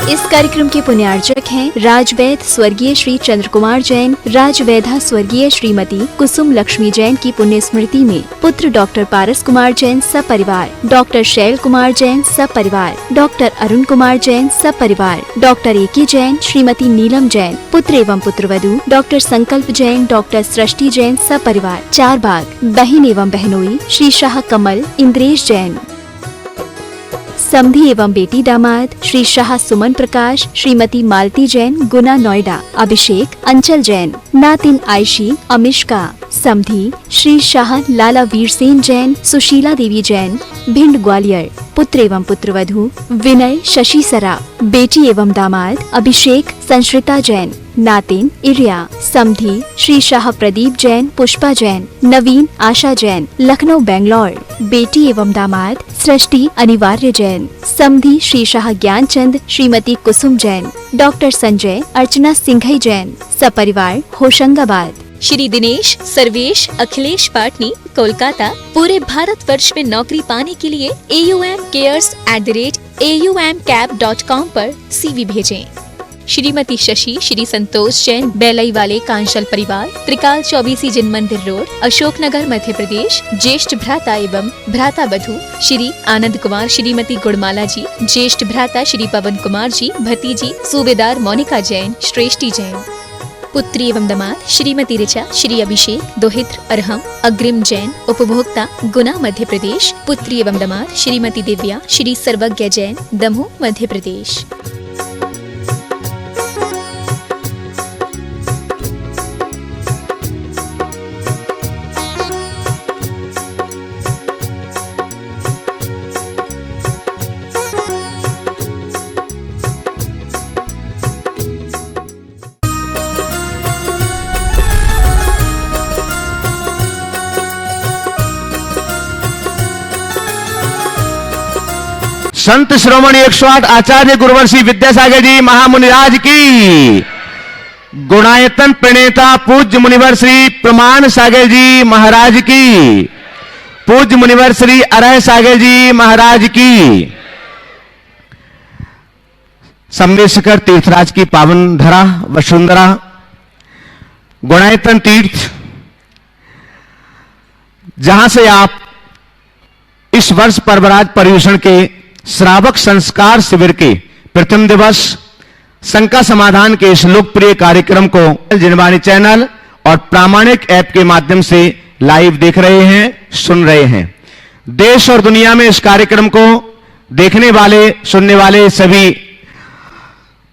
इस कार्यक्रम के पुण्यार्चक हैं राजवैद स्वर्गीय श्री चंद्र कुमार जैन, राजवैधा स्वर्गीय श्रीमती कुसुम लक्ष्मी जैन की पुण्य स्मृति में पुत्र डॉक्टर पारस कुमार जैन सपरिवार, डॉक्टर शैल कुमार जैन सपरिवार, डॉक्टर अरुण कुमार जैन सपरिवार, डॉक्टर एके जैन, श्रीमती नीलम जैन, पुत्र एवं पुत्रवधू डॉक्टर संकल्प जैन, डॉक्टर सृष्टि जैन सपरिवार, चारबाग, बहन एवं बहनोई श्री शाह कमल इंद्रेश जैन, समधी एवं बेटी दामाद श्री शाह सुमन प्रकाश, श्रीमती मालती जैन, गुना नोएडा, अभिषेक अंचल जैन, नातिन आयशी अमिष्का, समधी श्री शाह लाला वीरसेन जैन, सुशीला देवी जैन, भिंड ग्वालियर, पुत्र एवं पुत्रवधू विनय शशि सरा, बेटी एवं दामाद अभिषेक संश्रिता जैन, नातिन इरिया, समधी श्री शाह प्रदीप जैन, पुष्पा जैन, नवीन आशा जैन, लखनऊ बेंगलोर, बेटी एवं दामाद सृष्टि अनिवार्य जैन, समधी श्री शाह ज्ञानचंद, श्रीमती कुसुम जैन, डॉक्टर संजय अर्चना सिंघई जैन, सपरिवार होशंगाबाद। श्री दिनेश सर्वेश अखिलेश पाटनी कोलकाता, पूरे भारतवर्ष में नौकरी पाने के लिए aumcares@aumcap.com पर CV भेजें। श्रीमती शशि श्री संतोष जैन बेलई वाले कांशल परिवार, त्रिकाल 24 जिन मंदिर रोड, अशोकनगर, मध्य प्रदेश, ज्येष्ठ भ्राता एवं भ्राता वधू श्री आनंद कुमार, श्रीमती गुड़माला जी, ज्येष्ठ भ्राता श्री पवन कुमार जी, भतीजी सूबेदार मोनिका जैन, श्रेष्ठी जैन, पुत्री एवं दामाद श्रीमती ऋचा, श्री अभिषेक दोहित्र अरहम अग्रिम जैन, उपभोक्ता गुना मध्य प्रदेश, पुत्री एवं दामाद श्रीमती दिव्या, श्री सर्वज्ञ जैन, दमोह मध्य प्रदेश। संत श्रोमणी 108 आचार्य गुरुवर्षी विद्यासागर जी महामुनिराज की, गुणायतन प्रणेता पूज्य मुनिवर श्री प्रमाण सागर जी महाराज की, पूज्य मुनिवर श्री अरह सागर जी महाराज की, सम्मेशकर तीर्थराज की पावन धरा वसुंधरा गुणायतन तीर्थ, जहां से आप इस वर्ष पर्वराज पर्यूषण के श्रावक संस्कार शिविर के प्रथम दिवस शंका समाधान के इस लोकप्रिय कार्यक्रम को जिनवाणी चैनल और प्रामाणिक ऐप के माध्यम से लाइव देख रहे हैं, सुन रहे हैं। देश और दुनिया में इस कार्यक्रम को देखने वाले, सुनने वाले सभी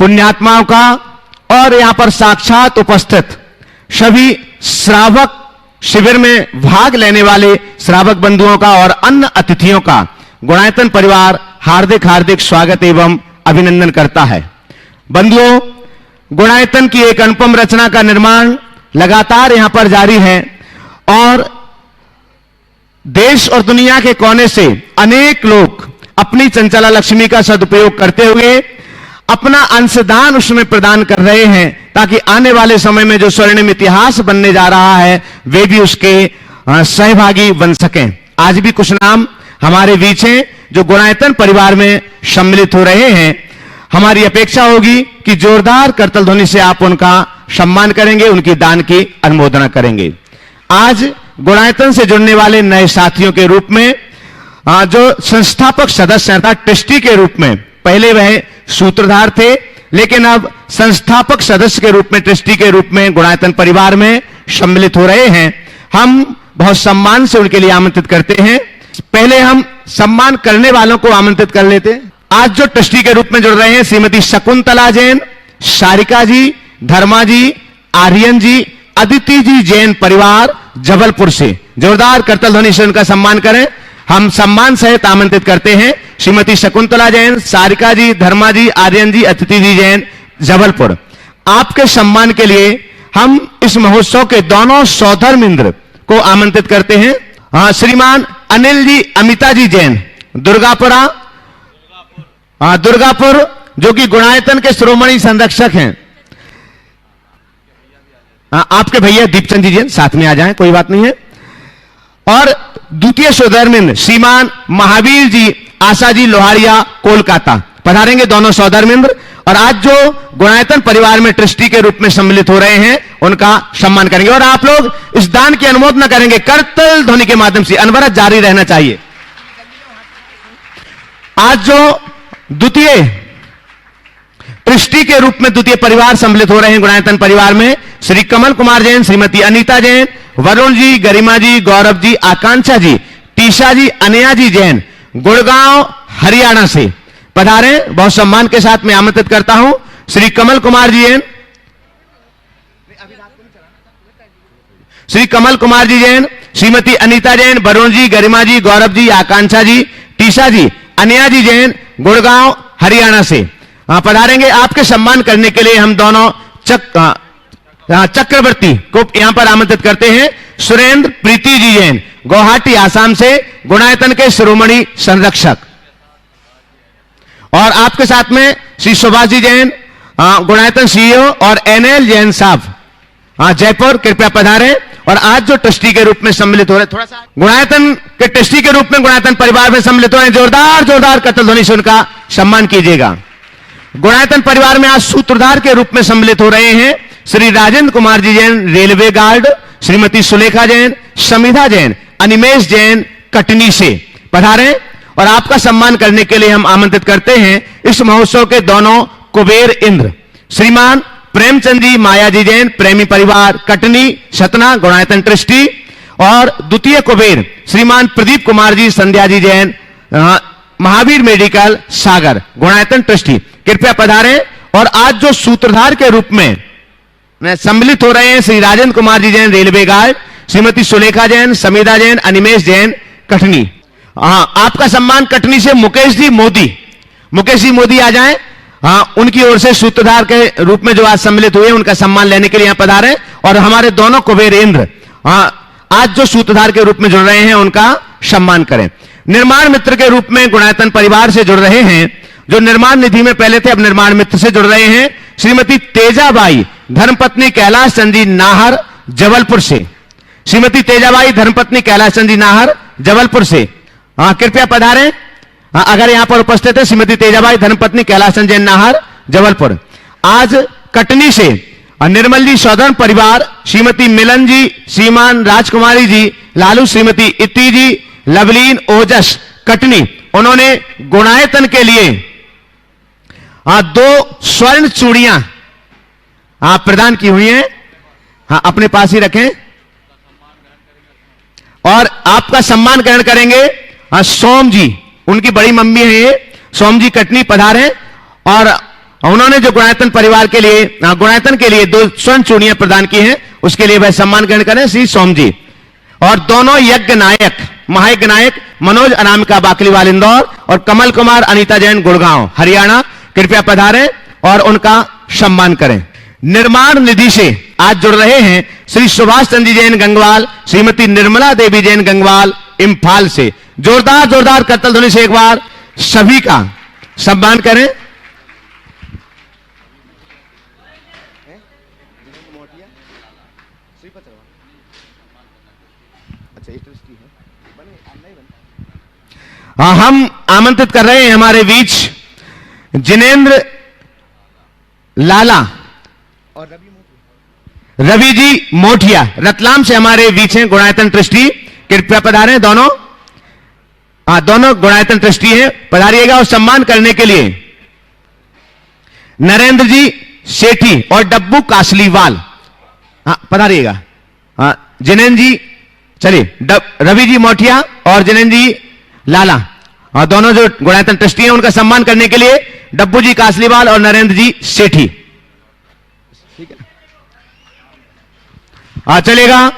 पुण्यात्माओं का और यहां पर साक्षात उपस्थित सभी श्रावक शिविर में भाग लेने वाले श्रावक बंधुओं का और अन्य अतिथियों का गुणायतन परिवार हार्दिक हार्दिक स्वागत एवं अभिनंदन करता है। बंधुओं, गुणायतन की एक अनुपम रचना का निर्माण लगातार यहां पर जारी है और देश और दुनिया के कोने से अनेक लोग अपनी चंचला लक्ष्मी का सदुपयोग करते हुए अपना अंशदान उसमें प्रदान कर रहे हैं, ताकि आने वाले समय में जो स्वर्णिम इतिहास बनने जा रहा है वे भी उसके सहभागी बन सकें। आज भी कुछ नाम हमारे बीच हैं जो गुणायतन परिवार में सम्मिलित हो रहे हैं। हमारी अपेक्षा होगी कि जोरदार करतल ध्वनि से आप उनका सम्मान करेंगे, उनकी दान की अनुमोदना करेंगे। आज गुणायतन से जुड़ने वाले नए साथियों के रूप में जो संस्थापक सदस्य था ट्रस्टी के रूप में, पहले वह सूत्रधार थे लेकिन अब संस्थापक सदस्य के रूप में, ट्रस्टी के रूप में गुणायतन परिवार में सम्मिलित हो रहे हैं। हम बहुत सम्मान से उनके लिए आमंत्रित करते हैं। पहले हम सम्मान करने वालों को आमंत्रित कर लेते हैं। आज जो ट्रस्टी के रूप में जुड़ रहे हैं श्रीमती शकुंतला जैन, सारिका जी, धर्मा जी, आर्यन जी, अदिति जी जैन परिवार जबलपुर से। जोरदार करतल ध्वनि से उनका सम्मान करें। हम सम्मान सहित आमंत्रित करते हैं श्रीमती शकुंतला जैन, सारिका जी, धर्मा जी, आर्यन जी, अदिति जी जैन जबलपुर। आपके सम्मान के लिए हम इस महोत्सव के दोनों सौधर्मिंद्र को आमंत्रित करते हैं। श्रीमान अनिल जी, अमिता जी जैन दुर्गापुरा, दुर्गापुर, जो कि गुणायतन के श्रोमणी संरक्षक हैं। आपके भैया दीपचंद जी जैन साथ में आ जाएं, कोई बात नहीं है। और द्वितीय सौधर्मिंद्र श्रीमान महावीर जी आशा जी लोहारिया कोलकाता, पधारेंगे दोनों सौधर्मिंद्र। और आज जो गुणायतन परिवार में ट्रस्टी के रूप में सम्मिलित हो रहे हैं उनका सम्मान करेंगे। और आप लोग इस दान की अनुमोदना करेंगे करतल ध्वनि के माध्यम से, अनवरत जारी रहना चाहिए। आज जो द्वितीय ट्रस्टी के रूप में द्वितीय परिवार सम्मिलित हो रहे हैं गुणायतन परिवार में, श्री कमल कुमार जैन, श्रीमती अनीता जैन, वरुण जी, गरिमा जी, गौरव जी, आकांक्षा जी, टीशा जी, अनया जी जैन, गुड़गांव हरियाणा से पधारे। बहुत सम्मान के साथ मैं आमंत्रित करता हूं श्री कमल कुमार जी जैन, श्री कमल कुमार जी जैन, श्रीमती अनीता जैन, वरुण जी, गरिमा जी, गौरव जी, आकांक्षा जी, टीशा जी, अनया जी जैन, गुड़गांव हरियाणा से पधारेंगे। आपके सम्मान करने के लिए हम दोनों चक्रवर्ती को यहां पर आमंत्रित करते हैं। सुरेंद्र प्रीति जी जैन, गुवाहाटी आसाम से, गुणायतन के शिरोमणि संरक्षक। और आपके साथ में श्री सुभाष जी जैन, गुणायतन सीईओ, और एनएल जैन साहब जयपुर, कृपया पधारें। और आज जो ट्रस्टी के रूप में सम्मिलित हो रहे, थोड़ा सा गुणायतन के ट्रस्टी के रूप में गुणायतन परिवार में सम्मिलित हो रहे हैं, जोरदार जोरदार करतल ध्वनि से उनका सम्मान कीजिएगा। गुणायतन परिवार में आज सूत्रधार के रूप में सम्मिलित हो रहे हैं श्री राजेंद्र कुमार जी जैन, रेलवे गार्ड, श्रीमती सुलेखा जैन, समिधा जैन, अनिमेश जैन, कटनी से पधारें। और आपका सम्मान करने के लिए हम आमंत्रित करते हैं इस महोत्सव के दोनों कुबेर इंद्र, श्रीमान प्रेमचंद जी, माया जी जैन, प्रेमी परिवार, कटनी, सतना, गुणायतन ट्रस्टी। और द्वितीय कुबेर श्रीमान प्रदीप कुमार जी, संध्या जी जैन, महावीर मेडिकल, सागर, गुणायतन ट्रस्टी, कृपया पधारें। और आज जो सूत्रधार के रूप में सम्मिलित हो रहे हैं श्री राजेंद्र कुमार जी जैन, रेलवे गार्ड, श्रीमती सुलेखा जैन, समिधा जैन, अनिमेश जैन, कटनी। आपका सम्मान कटनी से मुकेश जी मोदी आ जाएं। उनकी ओर से सूत्रधार के रूप में जो आज सम्मिलित हुए उनका सम्मान लेने के लिए यहां पधारें। और हमारे दोनों कुबेर इंद्र आज जो सूत्रधार के रूप में जुड़ रहे हैं उनका सम्मान करें। निर्माण मित्र के रूप में गुणायतन परिवार से जुड़ रहे हैं, जो निर्माण निधि में पहले थे अब निर्माण मित्र से जुड़ रहे हैं, श्रीमती तेजाबाई धर्मपत्नी कैलाश चंद जी नाहर, जबलपुर से। श्रीमती तेजाबाई धर्मपत्नी कैलाश चंद जी नाहर, जबलपुर से कृपया पधारें। अगर यहां पर उपस्थित है श्रीमती तेजाबाई धर्मपत्नी कैलाश चंद जैन नाहर, जबलपुर। आज कटनी से निर्मल जी सौधर्म परिवार, श्रीमती मिलन जी, श्रीमान राजकुमारी जी, लालू, श्रीमती इति जी, लवलीन ओजस, कटनी, उन्होंने गुणायतन के लिए 2 स्वर्ण चूड़ियां प्रदान की हुई हैं। अपने पास ही रखें। और आपका सम्मान ग्रहण करेंगे सोम जी, उनकी बड़ी मम्मी है ये, सोम जी कटनी पधारे। और उन्होंने जो गुणायतन परिवार के लिए गुणायतन के लिए 2 स्वर्ण चूड़ियां प्रदान की हैं, उसके लिए वह सम्मान ग्रहण करें श्री सोम जी। और दोनों यज्ञ नायक, महायज्ञ नायक मनोज अनामिका बाकलीवाल इंदौर और कमल कुमार अनीता जैन गुड़गांव हरियाणा, कृपया पधारें और उनका सम्मान करें। निर्माण निधि से आज जुड़ रहे हैं श्री सुभाष चंद्र जैन गंगवाल, श्रीमती निर्मला देवी जैन गंगवाल, इम्फाल से। जोरदार जोरदार करतल ध्वनि से एक बार सभी का सम्मान करें। हम आमंत्रित कर रहे हैं हमारे बीच जिनेंद्र लाला और रवि जी मोठिया, रतलाम से हमारे बीच हैं, गुणायतन ट्रस्टी, कृपया पधारें। दोनों गुणायतन ट्रस्टी हैं, पधारिएगा। और सम्मान करने के लिए नरेंद्र जी सेठी और डब्बू कासलीवाल पधारिएगा। जिनेंद्र जी, चलिए रवि जी मोठिया और जिनेंद्र जी लाला, दोनों जो गुणायतन ट्रस्टी हैं उनका सम्मान करने के लिए डब्बू जी कासलीवाल और नरेंद्र जी सेठी। चलेगा।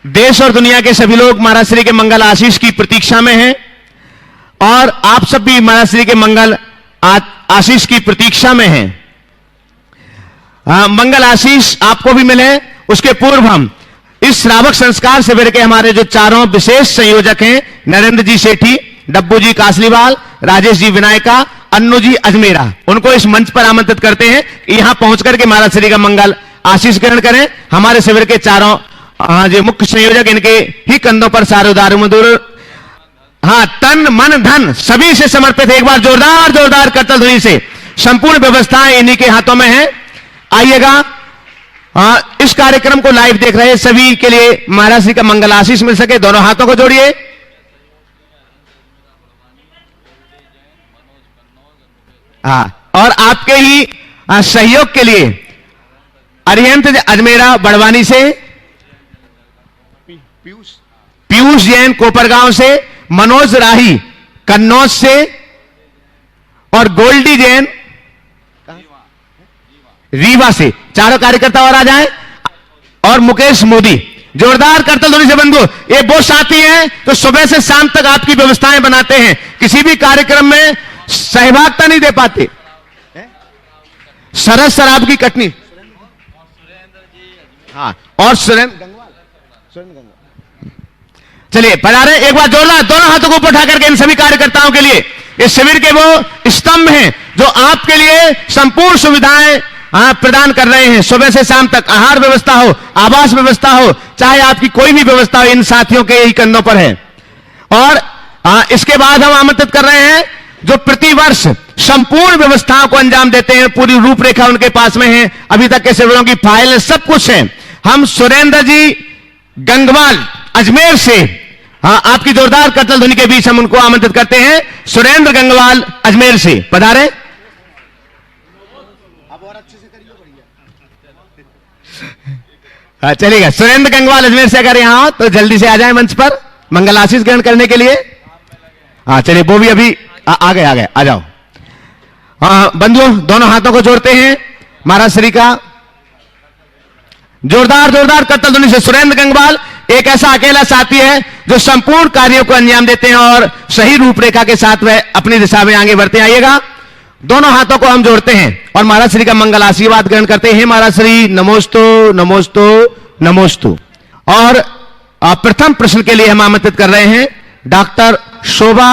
देश और दुनिया के सभी लोग महाराज श्री के मंगल आशीष की प्रतीक्षा में हैं और आप सब भी महाराज श्री के मंगल आशीष की प्रतीक्षा में हैं। मंगल आशीष आपको भी मिले, उसके पूर्व हम इस श्रावक संस्कार शिविर के हमारे जो चारों विशेष संयोजक हैं, नरेंद्र जी सेठी, डब्बू जी कासलीवाल, राजेश जी विनायका, अन्नू जी अजमेरा, उनको इस मंच पर आमंत्रित करते हैं कि यहां पहुंचकर के महाराज श्री का मंगल आशीष ग्रहण करें। हमारे शिविर के चारों जो मुख्य संयोजक, इनके ही कंधों पर सारे दारुमधुर हाँ, तन मन धन सभी से समर्पित है। एक बार जोरदार जोरदार करतल ध्वनि से। संपूर्ण व्यवस्थाएं इन्हीं के हाथों में है। आइएगा, इस कार्यक्रम को लाइव देख रहे सभी के लिए महाराज श्री का मंगल आशीष मिल सके। दोनों हाथों को जोड़िए। हाँ, और आपके ही सहयोग के लिए अरिहंत अजमेरा बड़वानी से, पीयूष जैन कोपरगांव से, मनोज राही कन्नौज से और गोल्डी जैन रीवा से, चारों कार्यकर्ता और आ जाएं। और मुकेश मोदी। जोरदार करतल ध्वनि से बंधु। ये वो साथी हैं तो सुबह से शाम तक आपकी व्यवस्थाएं बनाते हैं, किसी भी कार्यक्रम में सहभागिता नहीं दे पाते। सरस शराब की कटनी, हाँ, और सुरेंद्र गंगवाल। चलिए पधारे। एक बार जोरदार दोनों हाथों को ऊपर उठा करके इन सभी कार्यकर्ताओं के लिए। इस शिविर के वो स्तंभ हैं जो आपके लिए संपूर्ण सुविधाएं प्रदान कर रहे हैं। सुबह से शाम तक आहार व्यवस्था हो, आवास व्यवस्था हो, चाहे आपकी कोई भी व्यवस्था हो, इन साथियों के ही कंधों पर है। और इसके बाद हम आमंत्रित कर रहे हैं जो प्रतिवर्ष संपूर्ण व्यवस्थाओं को अंजाम देते हैं। पूरी रूपरेखा उनके पास में है, अभी तक के शिविरों की फाइल सब कुछ है। हम सुरेंद्र जी गंगवाल अजमेर से, हाँ, आपकी जोरदार करतल ध्वनि के बीच हम उनको आमंत्रित करते हैं। सुरेंद्र गंगवाल अजमेर से पधारे। चलिएगा। सुरेंद्र गंगवाल अजमेर से अगर यहां हो तो जल्दी से आ जाए मंच पर मंगल आशीष ग्रहण करने के लिए। हाँ, चलिए, वो भी अभी आ गए, आ जाओ। हाँ बंधुओं, दोनों हाथों को जोड़ते हैं महाराज श्री का। जोरदार जोरदार करतल ध्वनि से। सुरेंद्र गंगवाल एक ऐसा अकेला साथी है जो संपूर्ण कार्यों को अंजाम देते हैं और सही रूपरेखा के साथ वह अपनी दिशा में आगे बढ़ते हैं। आइएगा, दोनों हाथों को हम जोड़ते हैं और महाराज श्री का मंगल आशीर्वाद ग्रहण करते हैं। महाराज श्री नमोस्तु नमोस्तु नमोस्तु। और प्रथम प्रश्न के लिए हम आमंत्रित कर रहे हैं डॉक्टर शोभा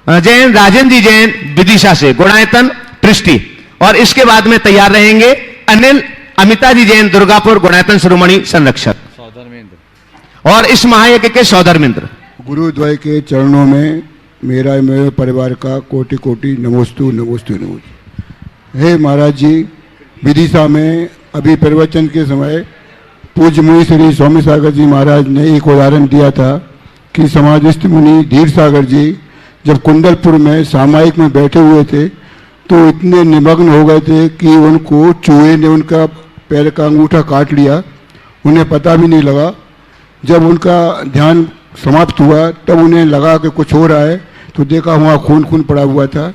जैन, राजेंद्र जी जैन विदिशा से, गुणायतन पृष्टि। और इसके बाद में तैयार रहेंगे अनिल अमिता जी जैन दुर्गापुर, गुणायतन शिरोमणि संरक्षक और इस महायज्ञ के सौधर्मेंद्र। गुरुद्वय के चरणों में मेरे परिवार का कोटि कोटि नमोस्तु नमोस्तु नमोस्तु। हे महाराज जी, विदिशा में अभी प्रवचन के समय पूज्य मुनि श्री स्वामी सागर जी महाराज ने एक उदाहरण दिया था कि समाधिस्थ मुनि धीर सागर जी जब कुंडलपुर में सामायिक में बैठे हुए थे तो इतने निमग्न हो गए थे कि उनको चूहे ने उनका पैर का अंगूठा काट लिया, उन्हें पता भी नहीं लगा। जब उनका ध्यान समाप्त हुआ तब उन्हें लगा कि कुछ हो रहा है, तो देखा वहाँ खून खून पड़ा हुआ था।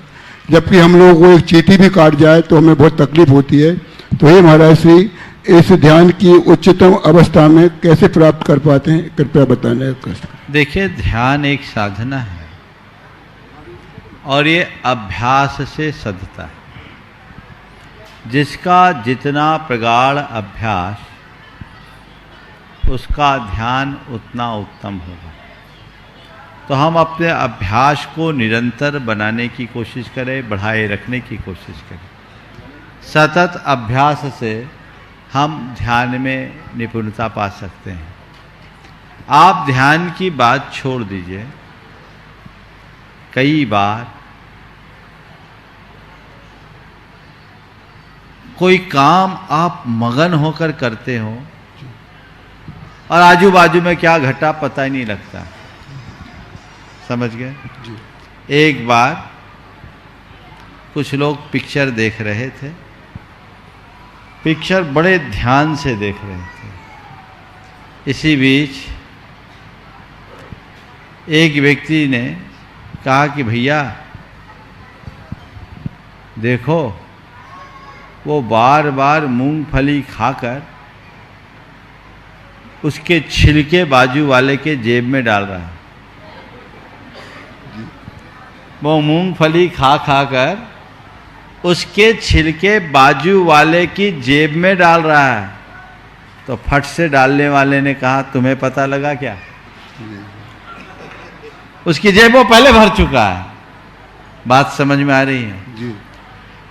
जबकि हम लोगों को एक चींटी भी काट जाए तो हमें बहुत तकलीफ होती है। तो हे महाराज श्री, इस ध्यान की उच्चतम अवस्था में कैसे प्राप्त कर पाते हैं, कृपया बताने का। देखिए, ध्यान एक साधना है और ये अभ्यास से सधता है। जिसका जितना प्रगाढ़ अभ्यास उसका ध्यान उतना उत्तम होगा। तो हम अपने अभ्यास को निरंतर बनाने की कोशिश करें, बढ़ाए रखने की कोशिश करें। सतत अभ्यास से हम ध्यान में निपुणता पा सकते हैं। आप ध्यान की बात छोड़ दीजिए। कई बार कोई काम आप मगन होकर करते हो और आजू बाजू में क्या घटा पता ही नहीं लगता। समझ गए? एक बार कुछ लोग पिक्चर देख रहे थे, पिक्चर बड़े ध्यान से देख रहे थे। इसी बीच एक व्यक्ति ने कहा कि भैया देखो, वो बार बार मूंगफली खाकर उसके छिलके बाजू वाले के जेब में डाल रहा है। वो मूंगफली खा कर उसके छिलके बाजू वाले की जेब में डाल रहा है। तो फट से डालने वाले ने कहा, तुम्हें पता लगा क्या? उसकी जेब वो पहले भर चुका है। बात समझ में आ रही है जी?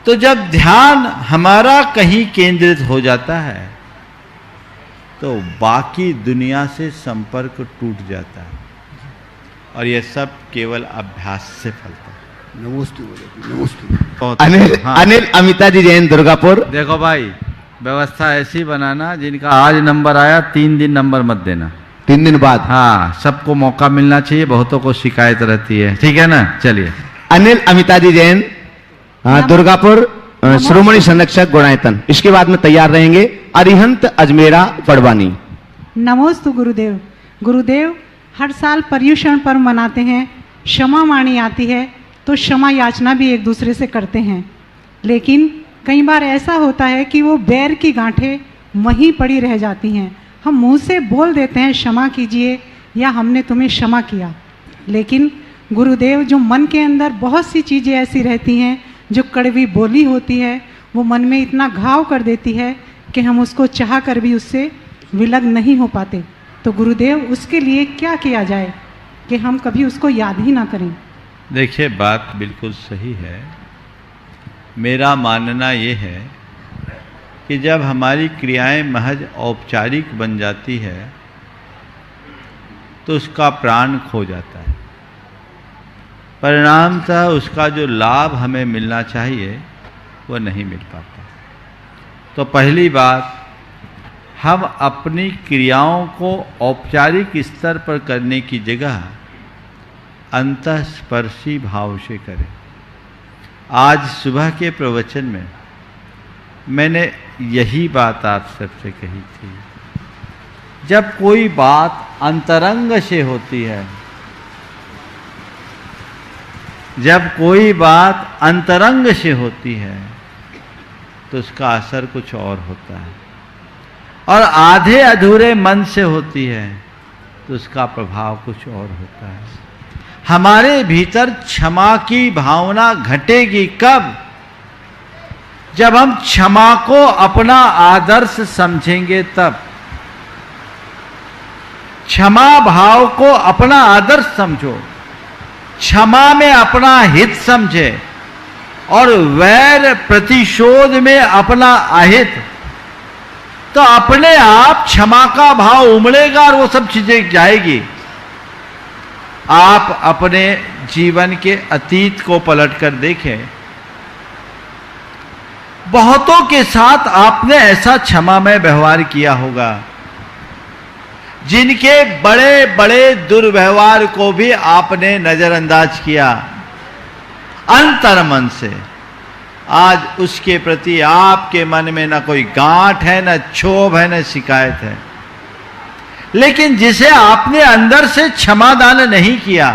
तो जब ध्यान हमारा कहीं केंद्रित हो जाता है तो बाकी दुनिया से संपर्क टूट जाता है। और ये सब केवल अभ्यास से फलता है। नमस्ते बोले, नमस्ते। बहुत अनिल हाँ। अनिल अमिता जी जैन दुर्गापुर। देखो भाई, व्यवस्था ऐसी बनाना जिनका आज नंबर आया 3 दिन नंबर मत देना। 3 दिन बाद। हाँ, सबको मौका मिलना चाहिए, बहुतों को शिकायत रहती है, ठीक है ना। चलिए। अनिल अमिता जी जैन दुर्गापुर, श्रोमणी संरक्षक गुणायतन। इसके बाद में तैयार रहेंगे अरिहंत अजमेरा पड़वानी। नमोस्तु गुरुदेव। गुरुदेव, हर साल पर्युषण पर्व मनाते हैं, क्षमा वाणी आती है तो क्षमा याचना भी एक दूसरे से करते हैं, लेकिन कई बार ऐसा होता है कि वो बैर की गांठें वहीं पड़ी रह जाती हैं। हम मुंह से बोल देते हैं क्षमा कीजिए या हमने तुम्हें क्षमा किया, लेकिन गुरुदेव जो मन के अंदर बहुत सी चीज़ें ऐसी रहती हैं जो कड़वी बोली होती है, वो मन में इतना घाव कर देती है कि हम उसको चाह कर भी उससे विलग नहीं हो पाते। तो गुरुदेव, उसके लिए क्या किया जाए कि हम कभी उसको याद ही ना करें? देखिए, बात बिल्कुल सही है। मेरा मानना ये है कि जब हमारी क्रियाएं महज औपचारिक बन जाती है तो उसका प्राण खो जाता है। परिणामतः उसका जो लाभ हमें मिलना चाहिए वो नहीं मिल पाता। तो पहली बात, हम अपनी क्रियाओं को औपचारिक स्तर पर करने की जगह अंतःस्पर्शी भाव से करें। आज सुबह के प्रवचन में मैंने यही बात आप सबसे कही थी। जब कोई बात अंतरंग से होती है, जब कोई बात अंतरंग से होती है तो उसका असर कुछ और होता है, और आधे अधूरे मन से होती है तो उसका प्रभाव कुछ और होता है। हमारे भीतर क्षमा की भावना घटेगी कब? जब हम क्षमा को अपना आदर्श समझेंगे तब। क्षमा भाव को अपना आदर्श समझो, क्षमा में अपना हित समझे और वैर प्रतिशोध में अपना अहित, तो अपने आप क्षमा का भाव उमड़ेगा और वो सब चीजें जाएगी। आप अपने जीवन के अतीत को पलट कर देखें, बहुतों के साथ आपने ऐसा क्षमामय व्यवहार किया होगा जिनके बड़े बड़े दुर्व्यवहार को भी आपने नजरअंदाज किया अंतर्मन से। आज उसके प्रति आपके मन में न कोई गांठ है, न क्षोभ है, न शिकायत है, लेकिन जिसे आपने अंदर से क्षमादान नहीं किया,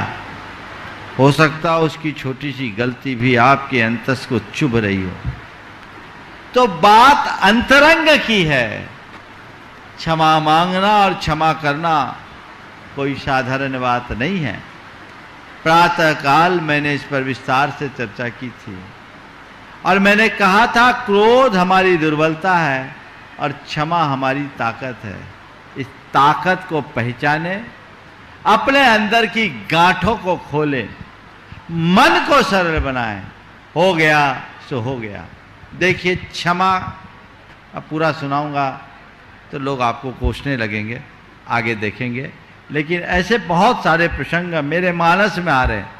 हो सकता उसकी छोटी सी गलती भी आपके अंतस को चुभ रही हो। तो बात अंतरंग की है। क्षमा मांगना और क्षमा करना कोई साधारण बात नहीं है। प्रातः काल मैंने इस पर विस्तार से चर्चा की थी और मैंने कहा था क्रोध हमारी दुर्बलता है और क्षमा हमारी ताकत है। इस ताकत को पहचाने, अपने अंदर की गांठों को खोले, मन को सरल बनाए। हो गया सो हो गया। देखिए, क्षमा अब पूरा सुनाऊंगा तो लोग आपको कोसने लगेंगे, आगे देखेंगे, लेकिन ऐसे बहुत सारे प्रसंग मेरे मानस में आ रहे हैं।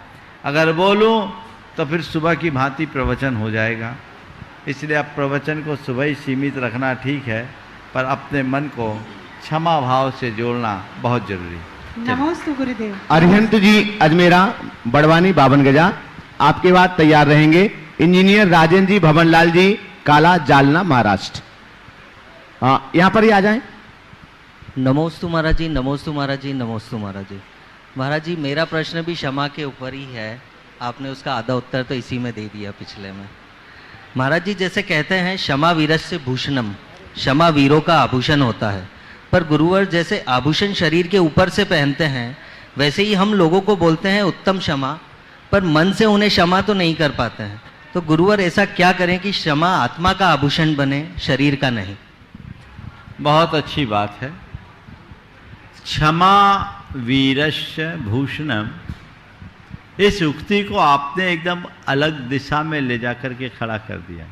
अगर बोलूं तो फिर सुबह की भांति प्रवचन हो जाएगा, इसलिए अब प्रवचन को सुबह ही सीमित रखना ठीक है, पर अपने मन को क्षमा भाव से जोड़ना बहुत जरूरी है। नमोस्तु गुरुदेव। अरिहंत जी अजमेरा बड़वानी 52 गजा। आपके बाद तैयार रहेंगे इंजीनियर राजेंद्र जी भवनलाल जी काला जालना महाराष्ट्र। यहाँ पर ही आ जाएं। नमोस्तु महाराज जी, नमोस्तु महाराज जी, नमोस्तु महाराज जी। महाराज जी, मेरा प्रश्न भी क्षमा के ऊपर ही है। आपने उसका आधा उत्तर तो इसी में दे दिया पिछले में। महाराज जी, जैसे कहते हैं क्षमा वीरस्य भूषणम, क्षमा वीरों का आभूषण होता है, पर गुरुवर जैसे आभूषण शरीर के ऊपर से पहनते हैं, वैसे ही हम लोगों को बोलते हैं उत्तम क्षमा, पर मन से उन्हें क्षमा तो नहीं कर पाते हैं। तो गुरुवर ऐसा क्या करें कि क्षमा आत्मा का आभूषण बने, शरीर का नहीं? बहुत अच्छी बात है। क्षमा वीरस्य भूषणम, इस उक्ति को आपने एकदम अलग दिशा में ले जाकर के खड़ा कर दिया।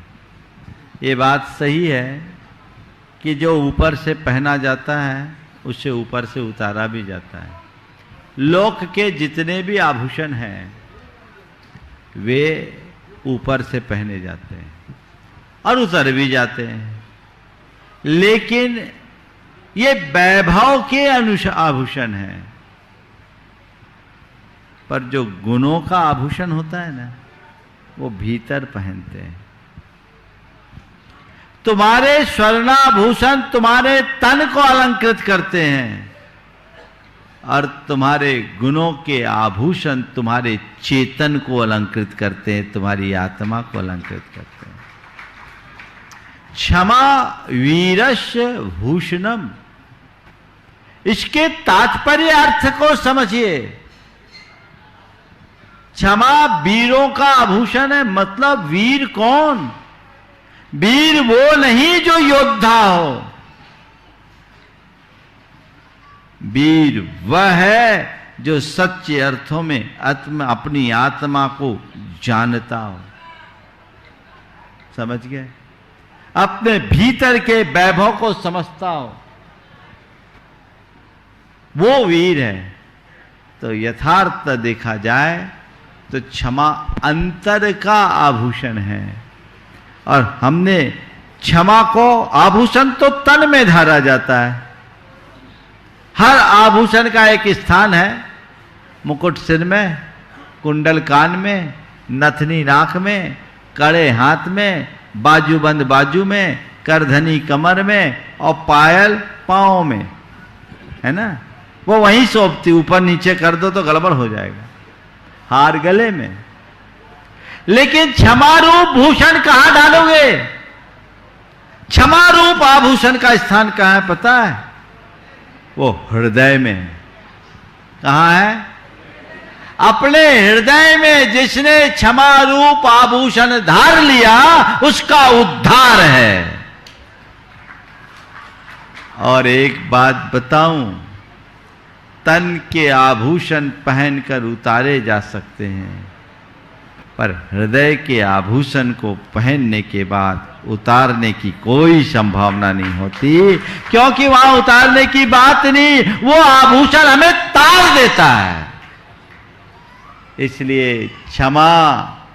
ये बात सही है कि जो ऊपर से पहना जाता है उससे ऊपर से उतारा भी जाता है। लोक के जितने भी आभूषण हैं वे ऊपर से पहने जाते हैं और उतर भी जाते हैं, लेकिन ये वैभव के आभूषण हैं। पर जो गुणों का आभूषण होता है ना, वो भीतर पहनते हैं। तुम्हारे स्वर्णाभूषण तुम्हारे तन को अलंकृत करते हैं और तुम्हारे गुणों के आभूषण तुम्हारे चेतन को अलंकृत करते हैं, तुम्हारी आत्मा को अलंकृत करते हैं। क्षमा वीरस्य भूषणम, इसके तात्पर्य अर्थ को समझिए। क्षमा वीरों का आभूषण है। मतलब वीर कौन? वीर वो नहीं जो योद्धा हो, वीर वह है जो सच्चे अर्थों में अपनी आत्मा को जानता हो। समझ गए? अपने भीतर के वैभव को समझता हो, वो वीर है। तो यथार्थ देखा जाए तो क्षमा अंतर का आभूषण है, और हमने क्षमा को आभूषण तो तन में धारा जाता है। हर आभूषण का एक स्थान है। मुकुट सिर में, कुंडल कान में, नथनी नाक में, कड़े हाथ में, बाजूबंद बाजू में, करधनी कमर में और पायल पांव में, है ना? वो वहीं सोपती। ऊपर नीचे कर दो तो गड़बड़ हो जाएगा। हार गले में। लेकिन क्षमा रूप भूषण कहां डालोगे? क्षमा रूप आभूषण का स्थान कहां है पता है? वो हृदय में है। कहां है? अपने हृदय में जिसने क्षमा रूप आभूषण धार लिया उसका उद्धार है। और एक बात बताऊं, तन के आभूषण पहनकर उतारे जा सकते हैं, पर हृदय के आभूषण को पहनने के बाद उतारने की कोई संभावना नहीं होती, क्योंकि वहां उतारने की बात नहीं, वो आभूषण हमें तार देता है। इसलिए क्षमा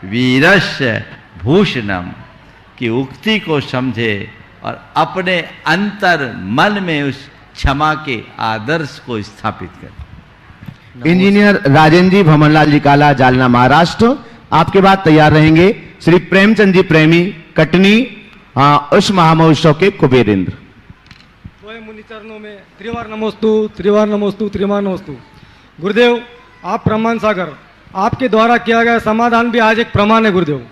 वीरस्य भूषणम की उक्ति को समझे और अपने अंतर मन में उस क्षमा के आदर्श को स्थापित करें। इंजीनियर राजेंद्र जी भमनलाल जी काला, जालना, महाराष्ट्र, आपके बाद तैयार रहेंगे श्री प्रेमचंद जी प्रेमी, कटनी, उस महामहोत्सव के कुबेर इंद्र। मुनि चरणों में त्रिवार नमोस्तु, त्रिवार नमोस्तु, त्रिवार नमोस्तु। गुरुदेव, आप प्रमाण सागर, आपके द्वारा किया गया समाधान भी आज एक प्रमाण है गुरुदेव,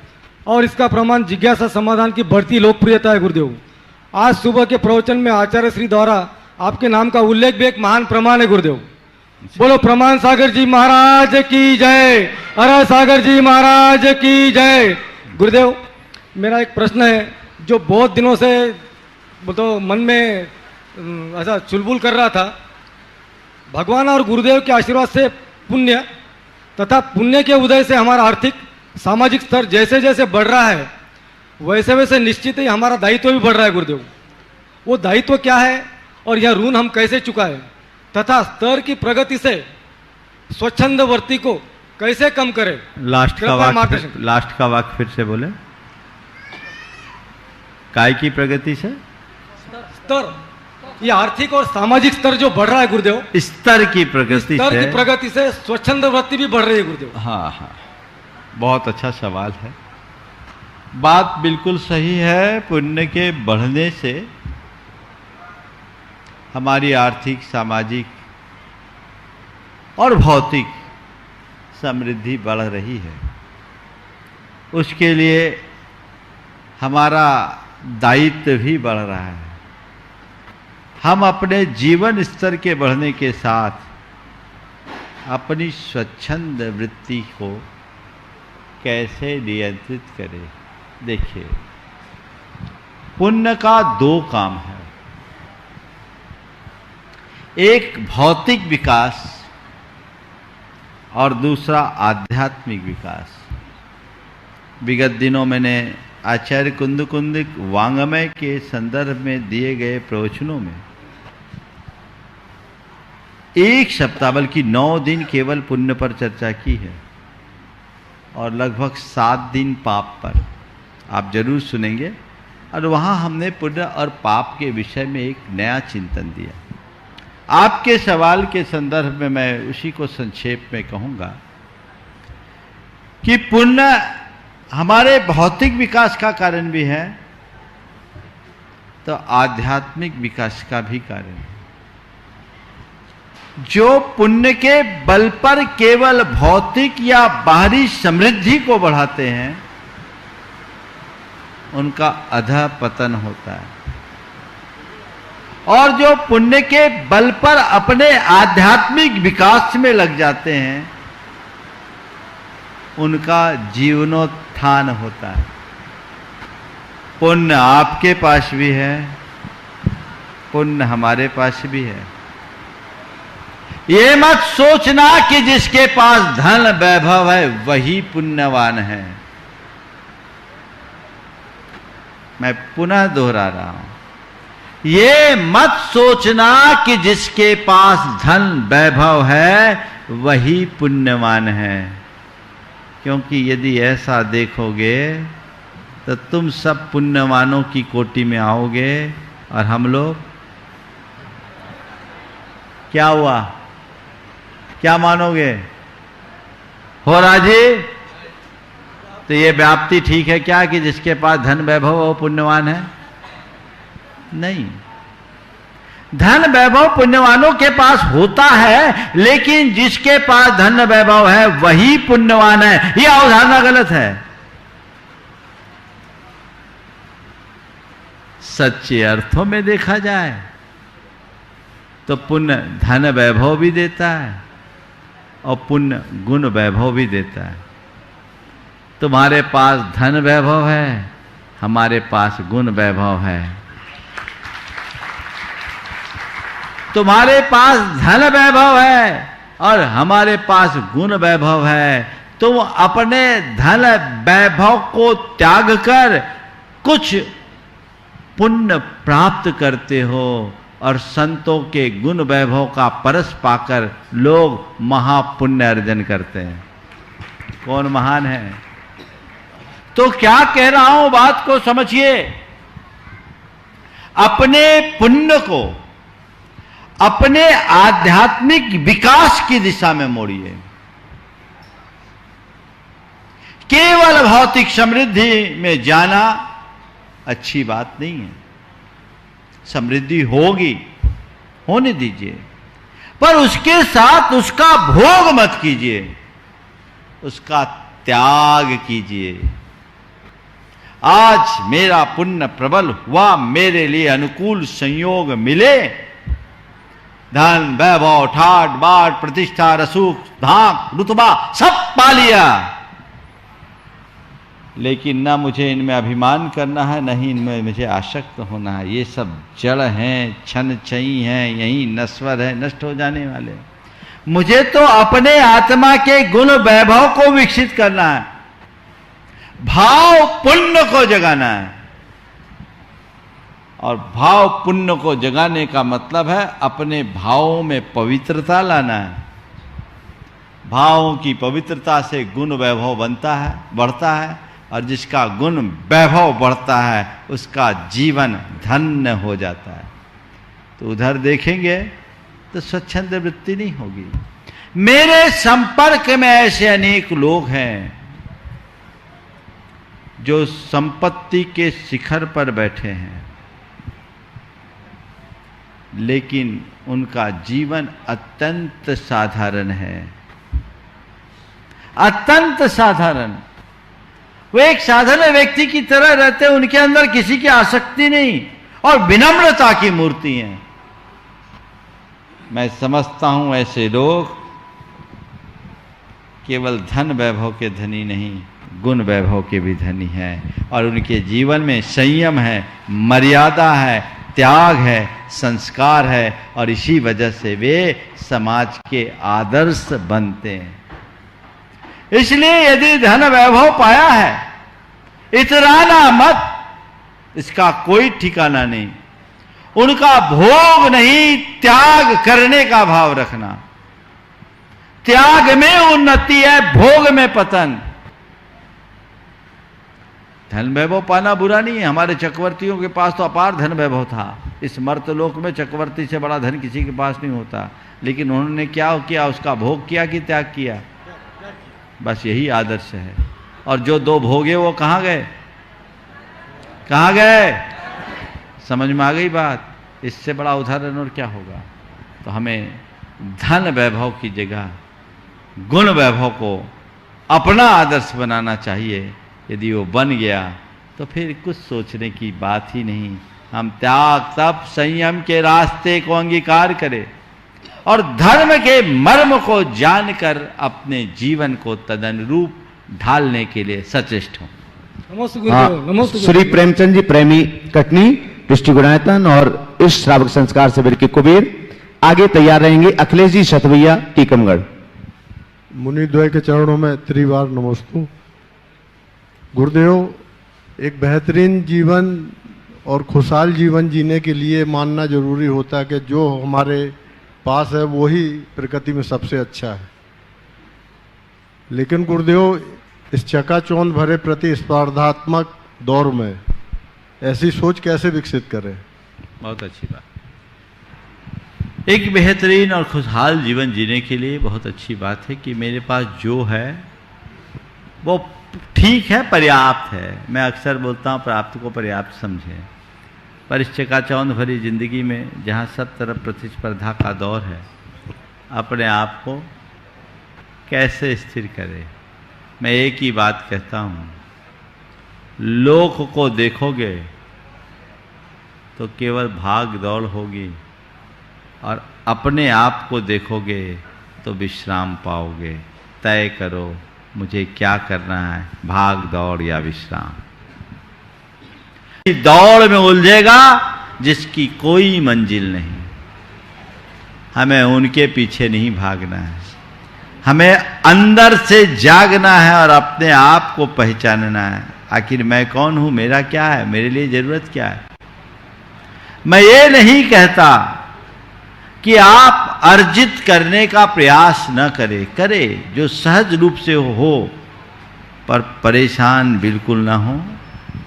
और इसका प्रमाण जिज्ञासा समाधान की बढ़ती लोकप्रियता है गुरुदेव। आज सुबह के प्रवचन में आचार्य श्री द्वारा आपके नाम का उल्लेख भी एक महान प्रमाण है गुरुदेव। बोलो प्रमाण सागर जी महाराज की जय, अरे सागर जी महाराज की जय। गुरुदेव, मेरा एक प्रश्न है जो बहुत दिनों से तो मन में ऐसा चुलबुल कर रहा था। भगवान और गुरुदेव के आशीर्वाद से पुण्य तथा पुण्य के उदय से हमारा आर्थिक सामाजिक स्तर जैसे जैसे बढ़ रहा है, वैसे वैसे निश्चित ही हमारा दायित्व भी बढ़ रहा है गुरुदेव। वो दायित्व क्या है और यह ऋण हम कैसे चुकाएं, तथा स्तर की प्रगति से स्वच्छंद वर्ती को कैसे कम करें? लास्ट का वाक्य फिर से बोले। काय की प्रगति से? स्तर, ये आर्थिक और सामाजिक स्तर जो बढ़ रहा है गुरुदेव, स्तर की प्रगति से स्वच्छंद वृत्ति भी बढ़ रही है गुरुदेव। हाँ हाँ, बहुत अच्छा सवाल है। बात बिल्कुल सही है। पुण्य के बढ़ने से हमारी आर्थिक, सामाजिक और भौतिक समृद्धि बढ़ रही है। उसके लिए हमारा दायित्व भी बढ़ रहा है। हम अपने जीवन स्तर के बढ़ने के साथ अपनी स्वच्छंद वृत्ति को कैसे नियंत्रित करें? देखिए, पुण्य का दो काम है, एक भौतिक विकास और दूसरा आध्यात्मिक विकास। विगत दिनों मैंने आचार्य कुंदकुंदिक वांगमय के संदर्भ में दिए गए प्रवचनों में एक सप्ताह बल्कि 9 दिन केवल पुण्य पर चर्चा की है और लगभग 7 दिन पाप पर। आप जरूर सुनेंगे। और वहाँ हमने पुण्य और पाप के विषय में एक नया चिंतन दिया। आपके सवाल के संदर्भ में मैं उसी को संक्षेप में कहूँगा कि पुण्य हमारे भौतिक विकास का कारण भी है तो आध्यात्मिक विकास का भी कारण है। जो पुण्य के बल पर केवल भौतिक या बाहरी समृद्धि को बढ़ाते हैं उनका अधः पतन होता है, और जो पुण्य के बल पर अपने आध्यात्मिक विकास में लग जाते हैं उनका जीवनोत्थान होता है। पुण्य आपके पास भी है, पुण्य हमारे पास भी है। ये मत सोचना कि जिसके पास धन वैभव है वही पुण्यवान है। मैं पुनः दोहरा रहा हूं, ये मत सोचना कि जिसके पास धन वैभव है वही पुण्यवान है, क्योंकि यदि ऐसा देखोगे तो तुम सब पुण्यवानों की कोटि में आओगे और हम लोग क्या हुआ, क्या मानोगे? हो राजी? तो ये व्याप्ति ठीक है क्या कि जिसके पास धन वैभव वो पुण्यवान है? नहीं, धन वैभव पुण्यवानों के पास होता है, लेकिन जिसके पास धन वैभव है वही पुण्यवान है, यह अवधारणा गलत है। सच्चे अर्थों में देखा जाए तो पुण्य धन वैभव भी देता है और पुण्य गुण वैभव भी देता है। तुम्हारे पास धन वैभव है, हमारे पास गुण वैभव है। तुम्हारे पास धन वैभव है और हमारे पास गुण वैभव है। तुम अपने धन वैभव को त्याग कर कुछ पुण्य प्राप्त करते हो और संतों के गुण वैभव का परस पाकर लोग महापुण्य अर्जन करते हैं। कौन महान है? तो क्या कह रहा हूं, बात को समझिए। अपने पुण्य को अपने आध्यात्मिक विकास की दिशा में मोड़िए। केवल भौतिक समृद्धि में जाना अच्छी बात नहीं है। समृद्धि होगी, होने दीजिए, पर उसके साथ उसका भोग मत कीजिए, उसका त्याग कीजिए। आज मेरा पुण्य प्रबल हुआ, मेरे लिए अनुकूल संयोग मिले, धन वैभव ठाट बाट प्रतिष्ठा रसूख धाक रुतबा सब पा लिया, लेकिन ना मुझे इनमें अभिमान करना है, नहीं इनमें मुझे आसक्त होना है। ये सब जड़ हैं, क्षणचयी हैं, यही नश्वर है, नष्ट हो जाने वाले। मुझे तो अपने आत्मा के गुण वैभव को विकसित करना है, भाव पुण्य को जगाना है। और भाव पुण्य को जगाने का मतलब है अपने भावों में पवित्रता लाना है। भावों की पवित्रता से गुण वैभव बनता है, बढ़ता है, और जिसका गुण वैभव बढ़ता है उसका जीवन धन्य हो जाता है। तो उधर देखेंगे तो स्वच्छंद वृत्ति नहीं होगी। मेरे संपर्क में ऐसे अनेक लोग हैं जो संपत्ति के शिखर पर बैठे हैं, लेकिन उनका जीवन अत्यंत साधारण है, अत्यंत साधारण। वो एक साधारण व्यक्ति की तरह रहते हैं, उनके अंदर किसी की आसक्ति नहीं और विनम्रता की मूर्ति हैं। मैं समझता हूं ऐसे लोग केवल धन वैभव के धनी नहीं, गुण वैभव के भी धनी हैं, और उनके जीवन में संयम है, मर्यादा है, त्याग है, संस्कार है, और इसी वजह से वे समाज के आदर्श बनते हैं। इसलिए यदि धन वैभव पाया है, इतराना मत, इसका कोई ठिकाना नहीं। उनका भोग नहीं, त्याग करने का भाव रखना। त्याग में उन्नति है, भोग में पतन। धन वैभव पाना बुरा नहीं है। हमारे चक्रवर्तियों के पास तो अपार धन वैभव था। इस मर्तलोक में चक्रवर्ती से बड़ा धन किसी के पास नहीं होता, लेकिन उन्होंने क्या किया? उसका भोग किया कि त्याग किया? बस यही आदर्श है। और जो दो भोगे वो कहाँ गए? कहाँ गए? समझ में आ गई बात? इससे बड़ा उदाहरण और क्या होगा? तो हमें धन वैभव की जगह गुण वैभव को अपना आदर्श बनाना चाहिए। यदि वो बन गया तो फिर कुछ सोचने की बात ही नहीं। हम त्याग तप संयम के रास्ते को अंगीकार करें और धर्म के मर्म को जानकर अपने जीवन को तदनुरूप ढालने के लिए सचेष्ट हों। नमस्ते गुरुदेव। नमस्ते श्री प्रेमचंद जी प्रेमी कटनी दृष्टि गुणायतन और इस श्रावक संस्कार से बिरकी कुबेर आगे तैयार रहेंगे। अखिलेश जी शतवैया टीकमगढ़। मुनिद्वय के चरणों में त्रिवार नमस्तु। गुरुदेव, एक बेहतरीन जीवन और खुशहाल जीवन जीने के लिए मानना जरूरी होता है कि जो हमारे पास है वो ही प्रकृति में सबसे अच्छा है। लेकिन गुरुदेव, इस चकाचौंध भरे प्रतिस्पर्धात्मक दौर में ऐसी सोच कैसे विकसित करें? बहुत अच्छी बात। एक बेहतरीन और खुशहाल जीवन जीने के लिए बहुत अच्छी बात है कि मेरे पास जो है वो ठीक है, पर्याप्त है। मैं अक्सर बोलता हूँ प्राप्त को पर्याप्त समझें। पर इस चकाचौंध भरी जिंदगी में जहाँ सब तरफ प्रतिस्पर्धा का दौर है, अपने आप को कैसे स्थिर करें? मैं एक ही बात कहता हूँ, लोक को देखोगे तो केवल भाग दौड़ होगी और अपने आप को देखोगे तो विश्राम पाओगे। तय करो मुझे क्या करना है, भाग दौड़ या विश्राम। दौड़ में उलझेगा जिसकी कोई मंजिल नहीं। हमें उनके पीछे नहीं भागना है, हमें अंदर से जागना है और अपने आप को पहचानना है। आखिर मैं कौन हूं, मेरा क्या है, मेरे लिए जरूरत क्या है। मैं ये नहीं कहता कि आप अर्जित करने का प्रयास न करें, करें जो सहज रूप से हो, पर परेशान बिल्कुल ना हो,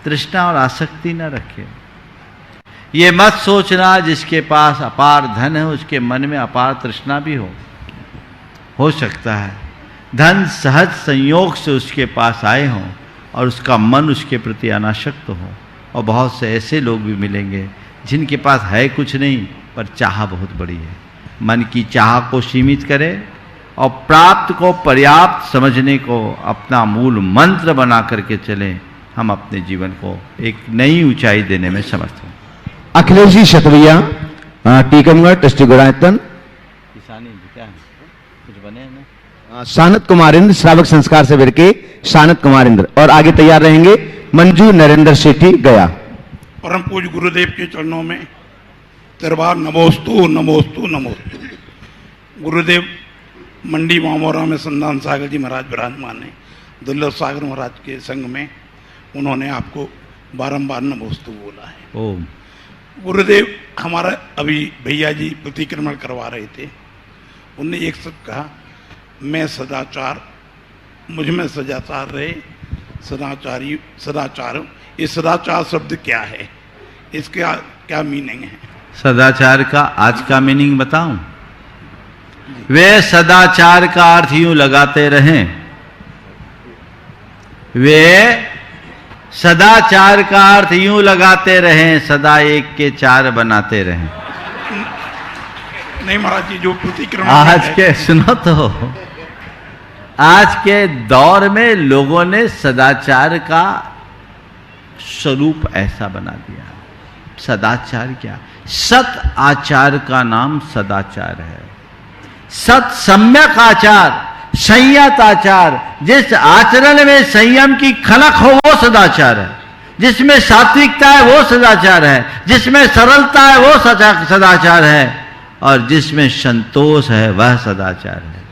तृष्णा और आसक्ति न रखें। ये मत सोचना जिसके पास अपार धन है उसके मन में अपार तृष्णा भी हो सकता है धन सहज संयोग से उसके पास आए हों और उसका मन उसके प्रति अनासक्त हो। और बहुत से ऐसे लोग भी मिलेंगे जिनके पास है कुछ नहीं पर चाह बहुत बड़ी है। मन की चाह को सीमित करें और प्राप्त को पर्याप्त समझने को अपना मूल मंत्र बना करके चलें। हम अपने जीवन को एक नई ऊंचाई देने में समर्थ हैं। अखिलेश जी शतवैया टीकमगढ़ दृष्टि गुणायतन। किसानी क्या है, कुछ बने हैं ना? सानत कुमारिंद्र श्रावक संस्कार से बिरके सानत कुमारिंद्र और आगे तैयार रहेंगे मंजू नरेंद्र सेठी गया। परम पूज्य गुरुदेव के चरणों में तिरबार नमोस्तु नमोस्तु नमोस्तु। गुरुदेव मंडी मामोरा में संदान सागर जी महाराज विराजमान है। दुर्लभ सागर महाराज के संग में उन्होंने आपको बारंबार नमोस्तु बोला है। ओम। गुरुदेव, हमारा अभी भैया जी प्रतिक्रमण करवा रहे थे, उनने एक शब्द कहा, मैं सदाचार, मुझ में सदाचार रहे, सदाचारी सदाचार हूं। ये सदाचार शब्द क्या है, इसका क्या मीनिंग है? सदाचार का आज का मीनिंग बताऊं? वे सदाचार का अर्थ यूं लगाते रहें, वे सदाचार का अर्थ यूं लगाते रहें, सदा एक के चार बनाते रहें। नहीं महाराज जी, जो प्रतिक्रमण आज के सुनो तो, आज के दौर में लोगों ने सदाचार का स्वरूप ऐसा बना दिया। सदाचार क्या? सत आचार का नाम सदाचार है। सत सम्यक आचार, संयत आचार, जिस आचरण में संयम की खलक हो वो सदाचार है, जिसमें सात्विकता है वो सदाचार है, जिसमें सरलता है वो सदाचार है, और जिसमें संतोष है वह सदाचार है।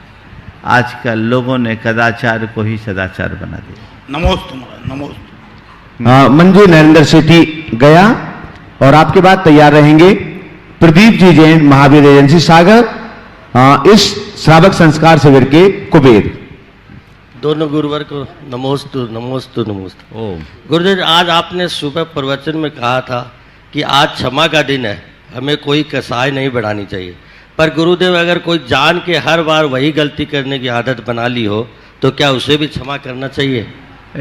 आजकल लोगों ने कदाचार को ही सदाचार बना दिया। नमोस्तु नमोस्तु। मंजू नरेंद्र सेठी गया और आपके बाद तैयार रहेंगे प्रदीप जी जैन, महावीर एजेंसी सागर, इस श्रावक संस्कार शिविर के कुबेर। दोनों गुरुवर को नमोस्तु नमोस्तु नमोस्तु। गुरुदेव, आज आपने सुबह प्रवचन में कहा था कि आज क्षमा का दिन है, हमें कोई कसाई नहीं बढ़ानी चाहिए। पर गुरुदेव, अगर कोई जान के हर बार वही गलती करने की आदत बना ली हो तो क्या उसे भी क्षमा करना चाहिए?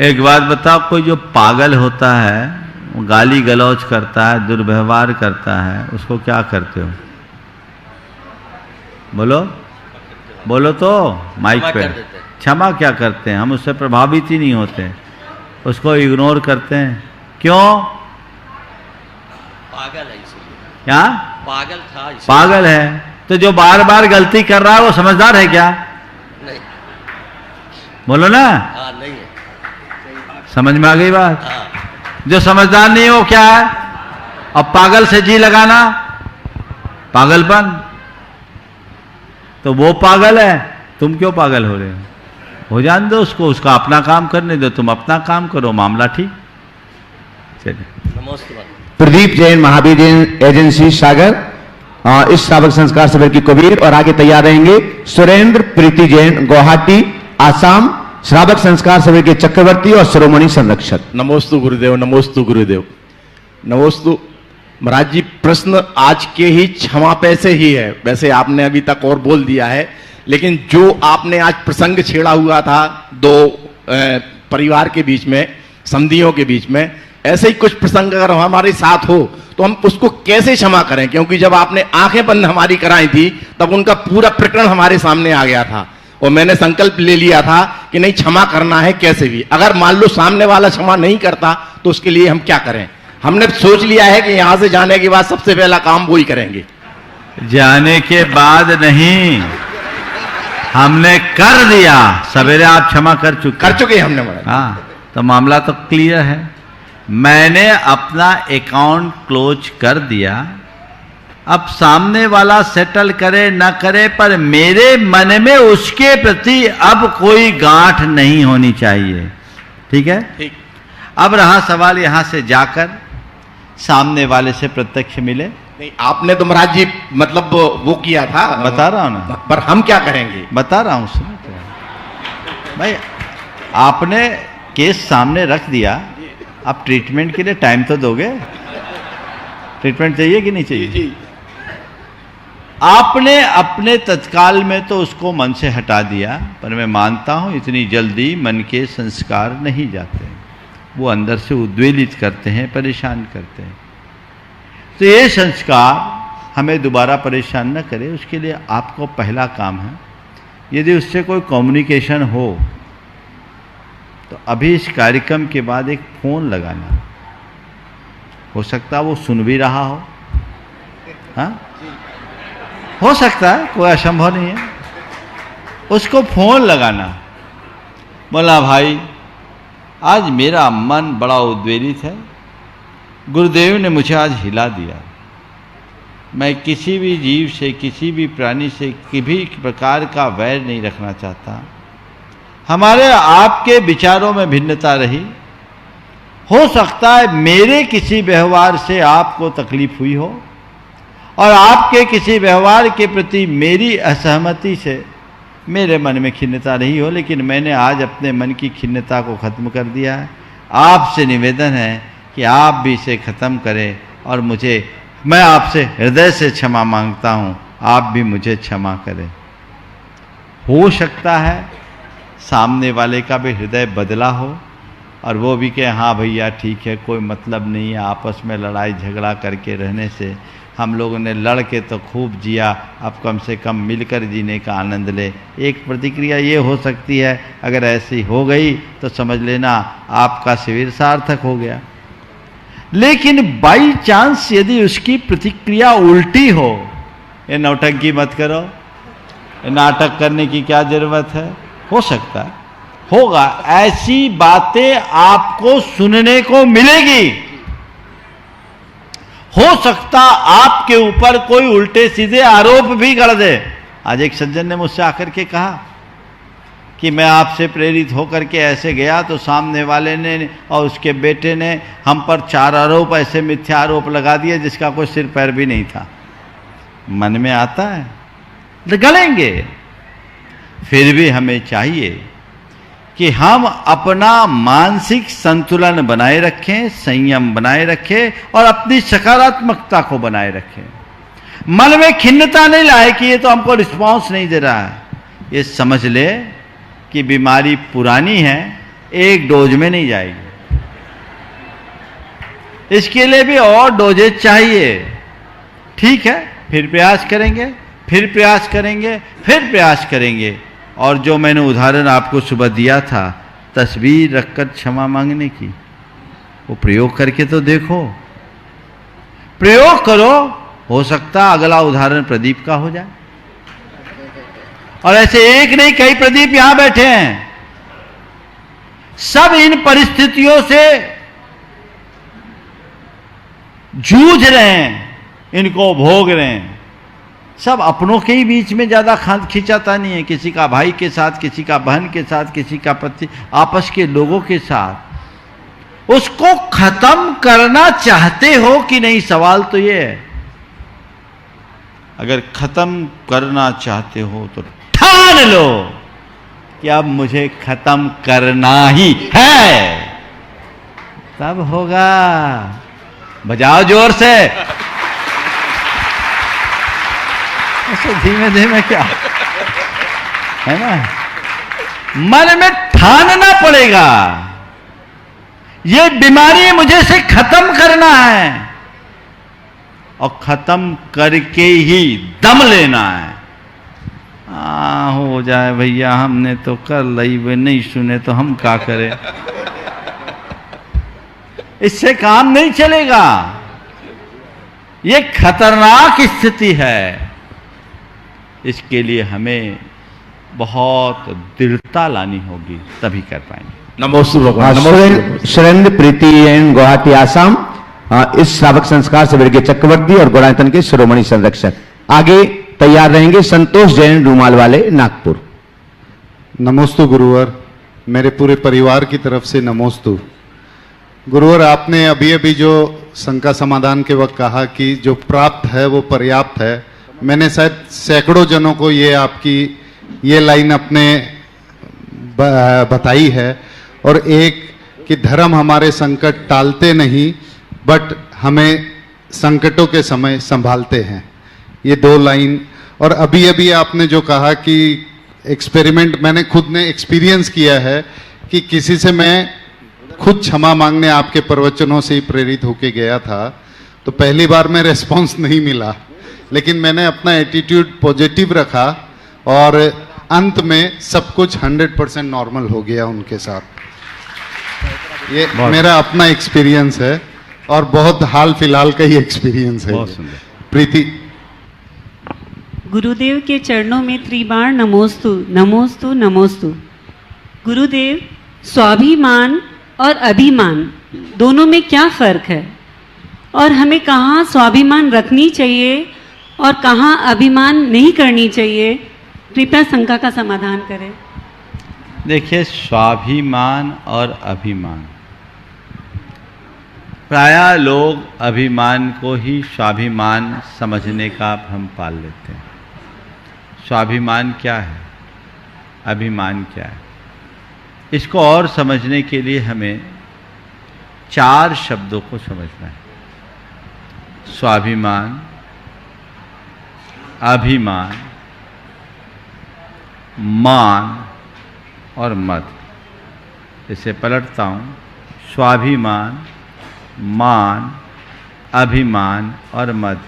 एक बात बताओ, कोई जो पागल होता है, गाली गलौज करता है, दुर्व्यवहार करता है, उसको क्या करते हो? बोलो बोलो तो माइक पे। क्षमा क्या करते हैं? हम उससे प्रभावित ही नहीं होते, उसको इग्नोर करते हैं। क्यों? पागल है इसलिए। क्या? पागल था इसलिए। पागल है तो जो बार बार गलती कर रहा है वो समझदार है क्या? नहीं। बोलो ना। हाँ, नहीं है। समझ में आ गई बात? हाँ। जो समझदार नहीं हो क्या है? अब पागल से जी लगाना पागलपन। तो वो पागल है, तुम क्यों पागल हो रहे हो जान दो उसको, उसका अपना काम करने दो, तुम अपना काम करो, मामला ठीक। चलिए। नमस्कार। प्रदीप जैन, महावीर जैन एजेंसी सागर, इस श्रावक संस्कार शिविर की कुबेर। और आगे तैयार रहेंगे सुरेंद्र प्रीति जैन, गुवाहाटी आसाम, श्रावक संस्कार शिविर के चक्रवर्ती और शिरोमणि संरक्षक। नमोस्तु गुरुदेव, नमोस्तु गुरुदेव, नमोस्तु महाराज जी। प्रश्न आज के ही क्षमा पे से ही है, वैसे आपने अभी तक और बोल दिया है, लेकिन जो आपने आज प्रसंग छेड़ा हुआ था दो परिवार के बीच में, समधियों के बीच में, ऐसे ही कुछ प्रसंग अगर हमारे साथ हो तो हम उसको कैसे क्षमा करें? क्योंकि जब आपने आंखें बंद हमारी कराई थी तब उनका पूरा प्रकरण हमारे सामने आ गया था और मैंने संकल्प ले लिया था कि नहीं, क्षमा करना है कैसे भी। अगर मान लो सामने वाला क्षमा नहीं करता तो उसके लिए हम क्या करें? हमने सोच लिया है कि यहां से जाने के बाद सबसे पहला काम वो ही करेंगे। जाने के बाद नहीं, हमने कर दिया। सवेरे आप क्षमा कर चुके हमने महाराज। हाँ, तो मामला तो क्लियर है। मैंने अपना अकाउंट क्लोज कर दिया। अब सामने वाला सेटल करे ना करे, पर मेरे मन में उसके प्रति अब कोई गांठ नहीं होनी चाहिए। ठीक है? ठीक। अब रहा सवाल यहां से जाकर सामने वाले से प्रत्यक्ष मिले। नहीं, आपने तो महाराज जी मतलब वो किया था। बता रहा हूं ना, पर हम क्या करेंगे? बता रहा हूं। सुनो भाई, आपने केस सामने रख दिया, आप ट्रीटमेंट के लिए टाइम तो दोगे? ट्रीटमेंट चाहिए कि नहीं चाहिए? जी। आपने अपने तत्काल में तो उसको मन से हटा दिया, पर मैं मानता हूं इतनी जल्दी मन के संस्कार नहीं जाते, वो अंदर से उद्वेलित करते हैं, परेशान करते हैं। तो ये संस्कार हमें दोबारा परेशान न करे, उसके लिए आपको पहला काम है, यदि उससे कोई कम्युनिकेशन हो तो अभी इस कार्यक्रम के बाद एक फोन लगाना। हो सकता है वो सुन भी रहा हो, हाँ, हो सकता है, कोई असंभव नहीं है। उसको फोन लगाना, बोला भाई आज मेरा मन बड़ा उद्वेलित है, गुरुदेव ने मुझे आज हिला दिया। मैं किसी भी जीव से, किसी भी प्राणी से किसी भी प्रकार का वैर नहीं रखना चाहता। हमारे आपके विचारों में भिन्नता रही, हो सकता है मेरे किसी व्यवहार से आपको तकलीफ हुई हो और आपके किसी व्यवहार के प्रति मेरी असहमति से मेरे मन में खिन्नता रही हो, लेकिन मैंने आज अपने मन की खिन्नता को ख़त्म कर दिया है। आपसे निवेदन है कि आप भी इसे ख़त्म करें और मैं आपसे हृदय से क्षमा मांगता हूँ, आप भी मुझे क्षमा करें। हो सकता है सामने वाले का भी हृदय बदला हो और वो भी कहे हाँ भैया ठीक है, कोई मतलब नहीं है, आपस में लड़ाई झगड़ा करके रहने से हम लोगों ने लड़ के तो खूब जिया, अब कम से कम मिलकर जीने का आनंद ले। एक प्रतिक्रिया ये हो सकती है, अगर ऐसी हो गई तो समझ लेना आपका शिविर सार्थक हो गया। लेकिन बाई चांस यदि उसकी प्रतिक्रिया उल्टी हो, ये नौटंकी मत करो, ये नाटक करने की क्या जरूरत है, हो सकता है होगा, ऐसी बातें आपको सुनने को मिलेगी। हो सकता आपके ऊपर कोई उल्टे सीधे आरोप भी कर दे। आज एक सज्जन ने मुझसे आकर के कहा कि मैं आपसे प्रेरित होकर के ऐसे गया तो सामने वाले ने और उसके बेटे ने हम पर 4 आरोप, ऐसे मिथ्या आरोप लगा दिए जिसका कोई सिर पैर भी नहीं था। मन में आता है तो गलेंगे। फिर भी हमें चाहिए कि हम अपना मानसिक संतुलन बनाए रखें, संयम बनाए रखें और अपनी सकारात्मकता को बनाए रखें। मन में खिन्नता नहीं लाए कि ये तो हमको रिस्पांस नहीं दे रहा है। ये समझ ले कि बीमारी पुरानी है, एक डोज में नहीं जाएगी, इसके लिए भी और डोजेज चाहिए। ठीक है, फिर प्रयास करेंगे, फिर प्रयास करेंगे, फिर प्रयास करेंगे। और जो मैंने उदाहरण आपको सुबह दिया था तस्वीर रखकर क्षमा मांगने की, वो प्रयोग करके तो देखो, प्रयोग करो, हो सकता अगला उदाहरण प्रदीप का हो जाए। और ऐसे एक नहीं कई प्रदीप यहां बैठे हैं, सब इन परिस्थितियों से जूझ रहे हैं, इनको भोग रहे हैं। सब अपनों के ही बीच में ज्यादा खिंचाता नहीं है, किसी का भाई के साथ, किसी का बहन के साथ, किसी का पति, आपस के लोगों के साथ। उसको खत्म करना चाहते हो कि नहीं, सवाल तो ये है। अगर खत्म करना चाहते हो तो ठान लो कि अब मुझे खत्म करना ही है, तब होगा। बजाओ जोर से, ऐसे धीमे धीमे क्या है ना, मन में ठानना पड़ेगा ये बीमारी मुझे से खत्म करना है, और खत्म करके ही दम लेना है। हो जाए भैया, हमने तो कर ली, वे नहीं सुने तो हम क्या करें। इससे काम नहीं चलेगा, ये खतरनाक स्थिति है। इसके लिए हमें बहुत दृढ़ता लानी होगी, तभी कर पाएंगे। नमोस्तु भगवान। सुरेंद्र प्रीति एंड गुवाहाटी आसाम, इस श्रावक संस्कार शिविर के चक्रवर्ती और गुणायतन के शिरोमणि संरक्षक। आगे तैयार रहेंगे संतोष जैन रूमाल वाले, नागपुर। नमोस्तु गुरुवर, मेरे पूरे परिवार की तरफ से नमोस्तु। गुरुवर, आपने अभी अभी जो शंका समाधान के वक्त कहा कि जो प्राप्त है वो पर्याप्त है, मैंने शायद सैकड़ों जनों को ये आपकी ये लाइन अपने बताई है। और एक कि धर्म हमारे संकट टालते नहीं, बट हमें संकटों के समय संभालते हैं, ये दो लाइन। और अभी अभी आपने जो कहा कि एक्सपेरिमेंट, मैंने खुद ने एक्सपीरियंस किया है कि किसी से मैं खुद क्षमा मांगने आपके प्रवचनों से ही प्रेरित होके गया था, तो पहली बार में रेस्पॉन्स नहीं मिला, लेकिन मैंने अपना एटीट्यूड पॉजिटिव रखा और अंत में सब कुछ 100% नॉर्मल हो गया उनके साथ। ये मेरा अपना एक्सपीरियंस है और बहुत हाल फिलहाल का ही एक्सपीरियंस है। प्रीति। गुरुदेव के चरणों में त्रिबार नमोस्तु नमोस्तु नमोस्तु। गुरुदेव, स्वाभिमान और अभिमान दोनों में क्या फर्क है, और हमें कहाँ स्वाभिमान रखनी चाहिए और कहाँ अभिमान नहीं करनी चाहिए? कृपया शंका का समाधान करें। देखिए, स्वाभिमान और अभिमान, प्रायः लोग अभिमान को ही स्वाभिमान समझने का भ्रम पाल लेते हैं। स्वाभिमान क्या है, अभिमान क्या है, इसको और समझने के लिए हमें 4 शब्दों को समझना है। स्वाभिमान, अभिमान, मान और मद। इसे पलटता हूँ, स्वाभिमान, मान, अभिमान और मद।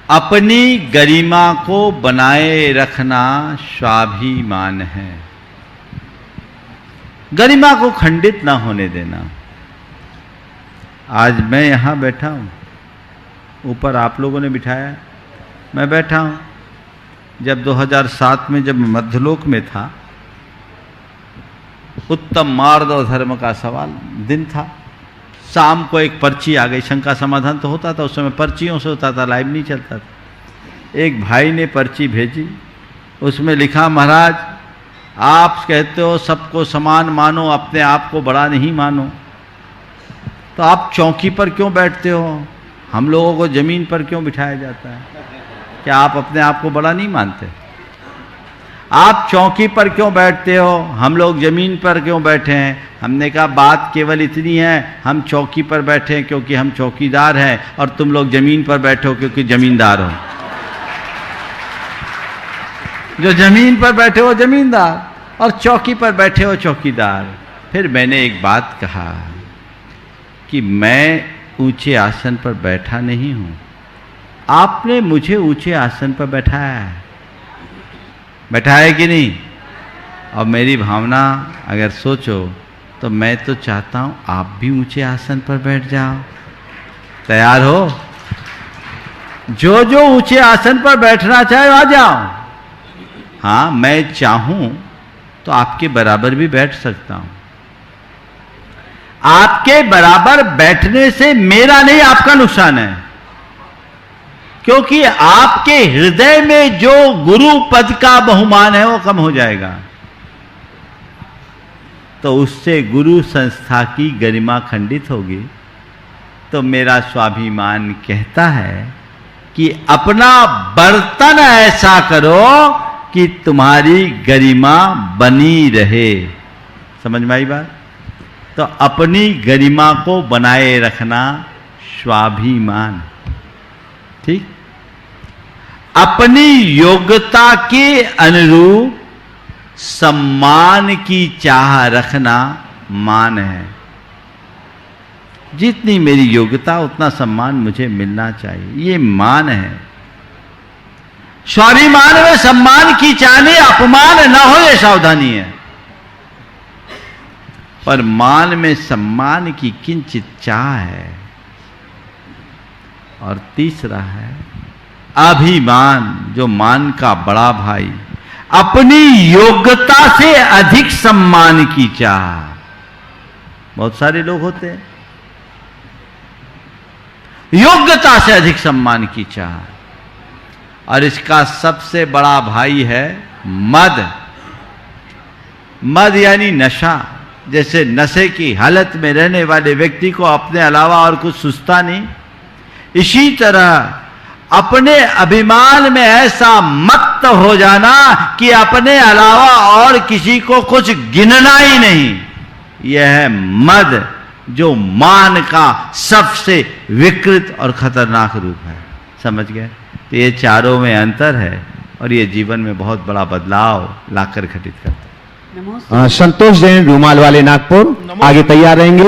अपनी गरिमा को बनाए रखना स्वाभिमान है, गरिमा को खंडित ना होने देना। आज मैं यहाँ बैठा हूँ, ऊपर आप लोगों ने बिठाया, मैं बैठा हूँ। जब 2007 में जब मैं मध्यलोक में था, उत्तम मार्ग और धर्म का सवाल दिन था, शाम को एक पर्ची आ गई। शंका समाधान तो होता था उस समय, पर्चियों से होता था, लाइव नहीं चलता था। एक भाई ने पर्ची भेजी, उसमें लिखा, महाराज आप कहते हो सबको समान मानो, अपने आप को बड़ा नहीं मानो, तो आप चौकी पर क्यों बैठते हो? हम लोगों को जमीन पर क्यों बिठाया जाता है? क्या आप अपने आप को बड़ा नहीं मानते? आप चौकी पर क्यों बैठते हो, हम लोग जमीन पर क्यों बैठे हैं? हमने कहा बात केवल इतनी है, हम चौकी पर बैठे हैं क्योंकि हम चौकीदार हैं, और तुम लोग जमीन पर बैठे हो क्योंकि जमींदार हो। जो जमीन पर बैठे हो जमींदार, और चौकी पर बैठे हो चौकीदार। फिर मैंने एक बात कहा कि मैं ऊंचे आसन पर बैठा नहीं हूं, आपने मुझे ऊंचे आसन पर बैठाया है। बैठाया है कि नहीं? और मेरी भावना अगर सोचो तो मैं तो चाहता हूं आप भी ऊंचे आसन पर बैठ जाओ। तैयार हो? जो जो ऊंचे आसन पर बैठना चाहे आ जाओ। हाँ, मैं चाहूं तो आपके बराबर भी बैठ सकता हूं। आपके बराबर बैठने से मेरा नहीं आपका नुकसान है, क्योंकि आपके हृदय में जो गुरु पद का बहुमान है वो कम हो जाएगा, तो उससे गुरु संस्था की गरिमा खंडित होगी। तो मेरा स्वाभिमान कहता है कि अपना बर्तन ऐसा करो कि तुम्हारी गरिमा बनी रहे। समझ में आई बात? तो अपनी गरिमा को बनाए रखना स्वाभिमान, ठीक? अपनी योग्यता के अनुरूप सम्मान की चाह रखना मान है। जितनी मेरी योग्यता उतना सम्मान मुझे मिलना चाहिए, ये मान है। स्वाभिमान में सम्मान की चाह नहीं, अपमान न हो यह सावधानी है। पर मान में सम्मान की किंचित चाह है। और तीसरा है अभिमान, जो मान का बड़ा भाई, अपनी योग्यता से अधिक सम्मान की चाह। बहुत सारे लोग होते हैं, योग्यता से अधिक सम्मान की चाह। और इसका सबसे बड़ा भाई है मद। मद यानी नशा। जैसे नशे की हालत में रहने वाले व्यक्ति को अपने अलावा और कुछ सूझता नहीं, इसी तरह अपने अभिमान में ऐसा मत्त हो जाना कि अपने अलावा और किसी को कुछ गिनना ही नहीं, यह है मद, जो मान का सबसे विकृत और खतरनाक रूप है। समझ गए? तो ये चारों में अंतर है और ये जीवन में बहुत बड़ा बदलाव लाकर घटित करता है। संतोष जैन रूमाल वाले नागपुर आगे तैयार रहेंगे।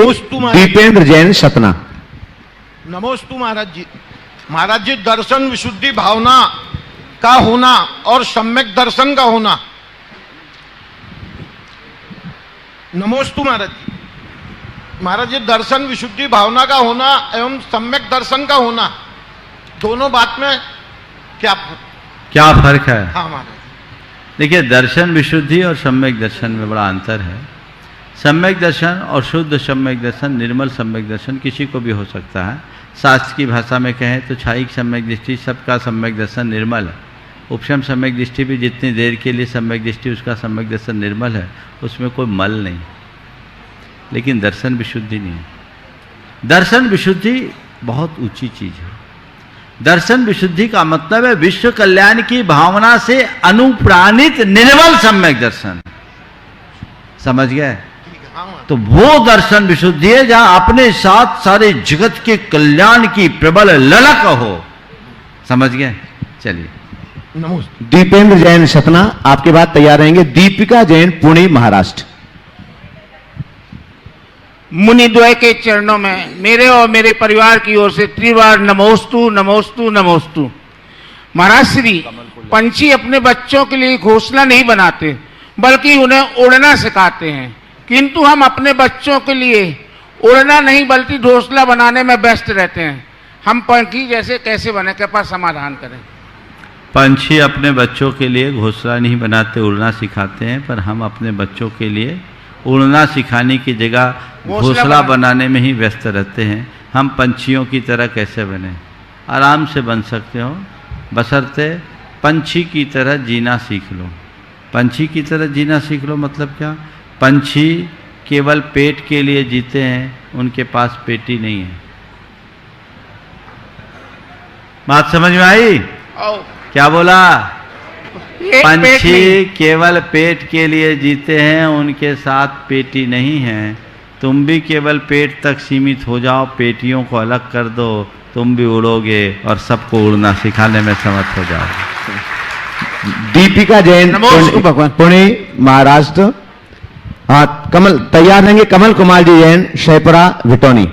दीपेंद्र जैन सतना। नमोस्तु महाराज जी। महाराज जी, दर्शन विशुद्धि भावना का होना और सम्यक दर्शन का होना। नमोस्तु महाराज जी। महाराज जी, दर्शन विशुद्धि भावना का होना एवं सम्यक दर्शन का होना, दोनों बात में क्या फर्क है? हाँ महाराज। देखिए, दर्शन विशुद्धि और सम्यक दर्शन में बड़ा अंतर है। सम्यक दर्शन और शुद्ध सम्यक दर्शन, निर्मल सम्यक दर्शन किसी को भी हो सकता है। शास्त्र की भाषा में कहें तो छायिक सम्यक दृष्टि, सबका सम्यक दर्शन निर्मल है। उपशम सम्यक दृष्टि भी जितनी देर के लिए सम्यक दृष्टि, उसका सम्यक दर्शन निर्मल है, उसमें कोई मल नहीं। लेकिन दर्शन विशुद्धि नहीं। दर्शन विशुद्धि बहुत ऊंची चीज है। दर्शन विशुद्धि का मतलब है विश्व कल्याण की भावना से अनुप्राणित निर्मल सम्यक दर्शन। समझ गए? तो वो दर्शन विशुद्धि है जहां अपने साथ सारे जगत के कल्याण की प्रबल ललक हो। समझ गए? चलिए। नमस्ते। दीपेंद्र जैन सतना, आपके बाद तैयार रहेंगे दीपिका जैन पुणे महाराष्ट्र। मुनिद्वय के चरणों में मेरे और मेरे परिवार की ओर से त्रिवार नमोस्तु नमोस्तु नमोस्तु। महाराज श्री, पंछी अपने बच्चों के लिए घोंसला नहीं बनाते बल्कि उन्हें उड़ना सिखाते हैं, किंतु हम अपने बच्चों के लिए उड़ना नहीं बल्कि घोंसला बनाने में व्यस्त रहते हैं। हम पंछी जैसे कैसे बने? कृपया समाधान करें। पंछी अपने बच्चों के लिए घोंसला नहीं बनाते, उड़ना सिखाते हैं, पर हम अपने बच्चों के लिए उड़ना सिखाने की जगह घोंसला बनाने में ही व्यस्त रहते हैं। हम पंछियों की तरह कैसे बने? आराम से बन सकते हो, बशर्ते पंछी की तरह जीना सीख लो। पंछी की तरह जीना सीख लो मतलब क्या? पंछी केवल पेट के लिए जीते हैं, उनके पास पेटी नहीं है। बात समझ में आई? क्या बोला? पंछी केवल पेट के लिए जीते हैं, उनके साथ पेटी नहीं है। तुम भी केवल पेट तक सीमित हो जाओ, पेटियों को अलग कर दो, तुम भी उड़ोगे और सबको उड़ना सिखाने में समर्थ हो जाओगे। दीपिका जैन, पुणे, महाराष्ट्र। हाँ, कमल तैयार रहेंगे। कमल कुमार जी जैन, शहपुरा, विटौनी।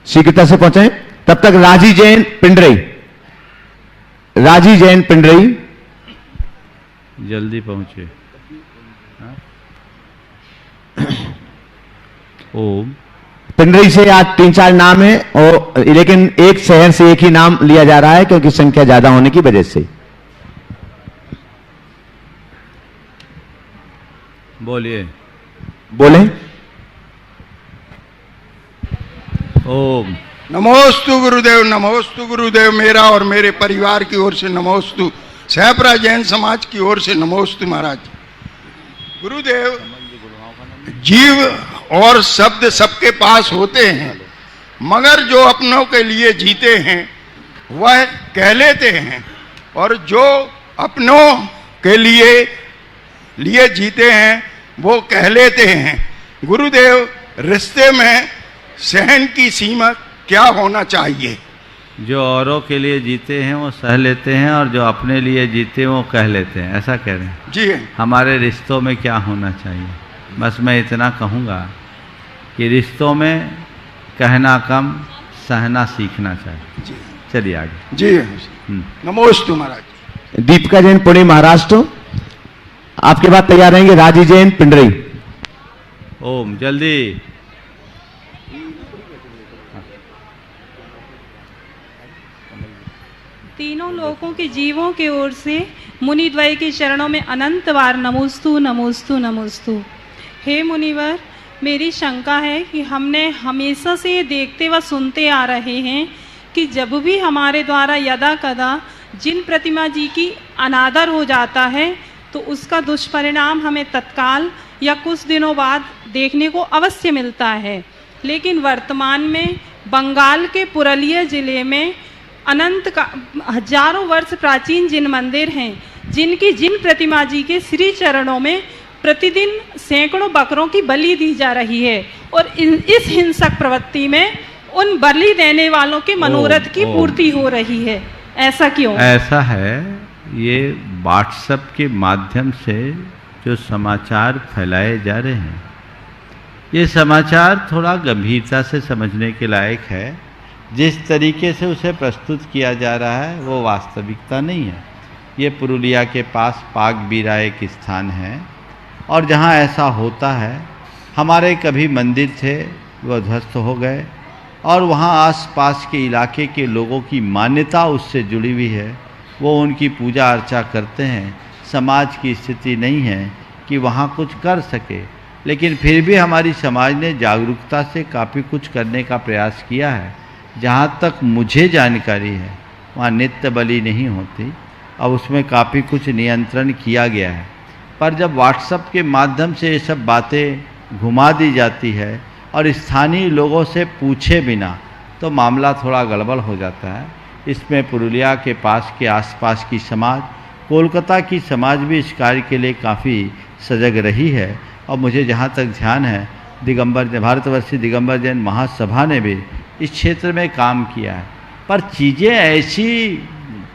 शीघ्रता से पहुंचे। तब तक राजी जैन, पिंडरई। राजी जैन, पिंडरई, जल्दी पहुंचे। ओम। पिंडरई से आज 3-4 नाम है, और लेकिन एक शहर से एक ही नाम लिया जा रहा है क्योंकि संख्या ज्यादा होने की वजह से। बोलिए। बोले। ओम। नमोस्तु गुरुदेव, नमोस्तु गुरुदेव। मेरा और मेरे परिवार की ओर से नमोस्तु। सहपरा जैन समाज की ओर से नमोस्तु महाराज। गुरुदेव, जीव और शब्द सबके पास होते हैं, मगर जो अपनों के लिए जीते हैं वह कह लेते हैं, और जो अपनों के लिए जीते हैं वो कह लेते हैं। गुरुदेव, रिश्ते में सहन की सीमा क्या होना चाहिए? जो औरों के लिए जीते हैं वो सह लेते हैं, और जो अपने लिए जीते हैं वो कह लेते हैं, ऐसा कह रहे हैं जी। हमारे रिश्तों में क्या होना चाहिए? बस मैं इतना कहूँगा कि रिश्तों में कहना कम, सहना सीखना चाहिए जी। चलिए आगे जी। नमोस्तु महाराज। दीपिका जैन, पुणे, महाराष्ट्र। आपके बाद तैयार रहेंगे राजी जैन, पिंडरई। ओम, जल्दी। तीनों लोकों के जीवों के ओर से मुनिद्वय के चरणों में अनंत बार नमोस्तु नमोस्तु नमोस्तु। हे मुनिवर, मेरी शंका है कि हमने हमेशा से ये देखते व सुनते आ रहे हैं कि जब भी हमारे द्वारा यदा कदा जिन प्रतिमा जी की अनादर हो जाता है तो उसका दुष्परिणाम हमें तत्काल या कुछ दिनों बाद देखने को अवश्य मिलता है। लेकिन वर्तमान में बंगाल के पुरुलिया जिले में अनंत का हजारों वर्ष प्राचीन जिन मंदिर हैं, जिन प्रतिमा जी के श्री चरणों में प्रतिदिन सैकड़ों बकरों की बलि दी जा रही है, और इस हिंसक प्रवृत्ति में उन बलि देने वालों के मनोरथ की पूर्ति हो रही है। ऐसा क्यों? ऐसा है, ये व्हाट्सएप के माध्यम से जो समाचार फैलाए जा रहे हैं, ये समाचार थोड़ा गंभीरता से समझने के लायक है। जिस तरीके से उसे प्रस्तुत किया जा रहा है वो वास्तविकता नहीं है। ये पुरुलिया के पास पाकबीरा एक स्थान है, और जहाँ ऐसा होता है, हमारे कभी मंदिर थे वो ध्वस्त हो गए, और वहाँ आसपास के इलाके के लोगों की मान्यता उससे जुड़ी हुई है, वो उनकी पूजा अर्चा करते हैं। समाज की स्थिति नहीं है कि वहाँ कुछ कर सके, लेकिन फिर भी हमारी समाज ने जागरूकता से काफ़ी कुछ करने का प्रयास किया है। जहाँ तक मुझे जानकारी है वहाँ नित्य बलि नहीं होती, अब उसमें काफ़ी कुछ नियंत्रण किया गया है। पर जब व्हाट्सएप के माध्यम से ये सब बातें घुमा दी जाती है और स्थानीय लोगों से पूछे बिना, तो मामला थोड़ा गड़बड़ हो जाता है। इसमें पुरुलिया के पास के आसपास की समाज, कोलकाता की समाज भी इस कार्य के लिए काफ़ी सजग रही है। और मुझे जहाँ तक ध्यान है, भारतवर्षीय दिगंबर जैन महासभा ने भी इस क्षेत्र में काम किया है, पर चीज़ें ऐसी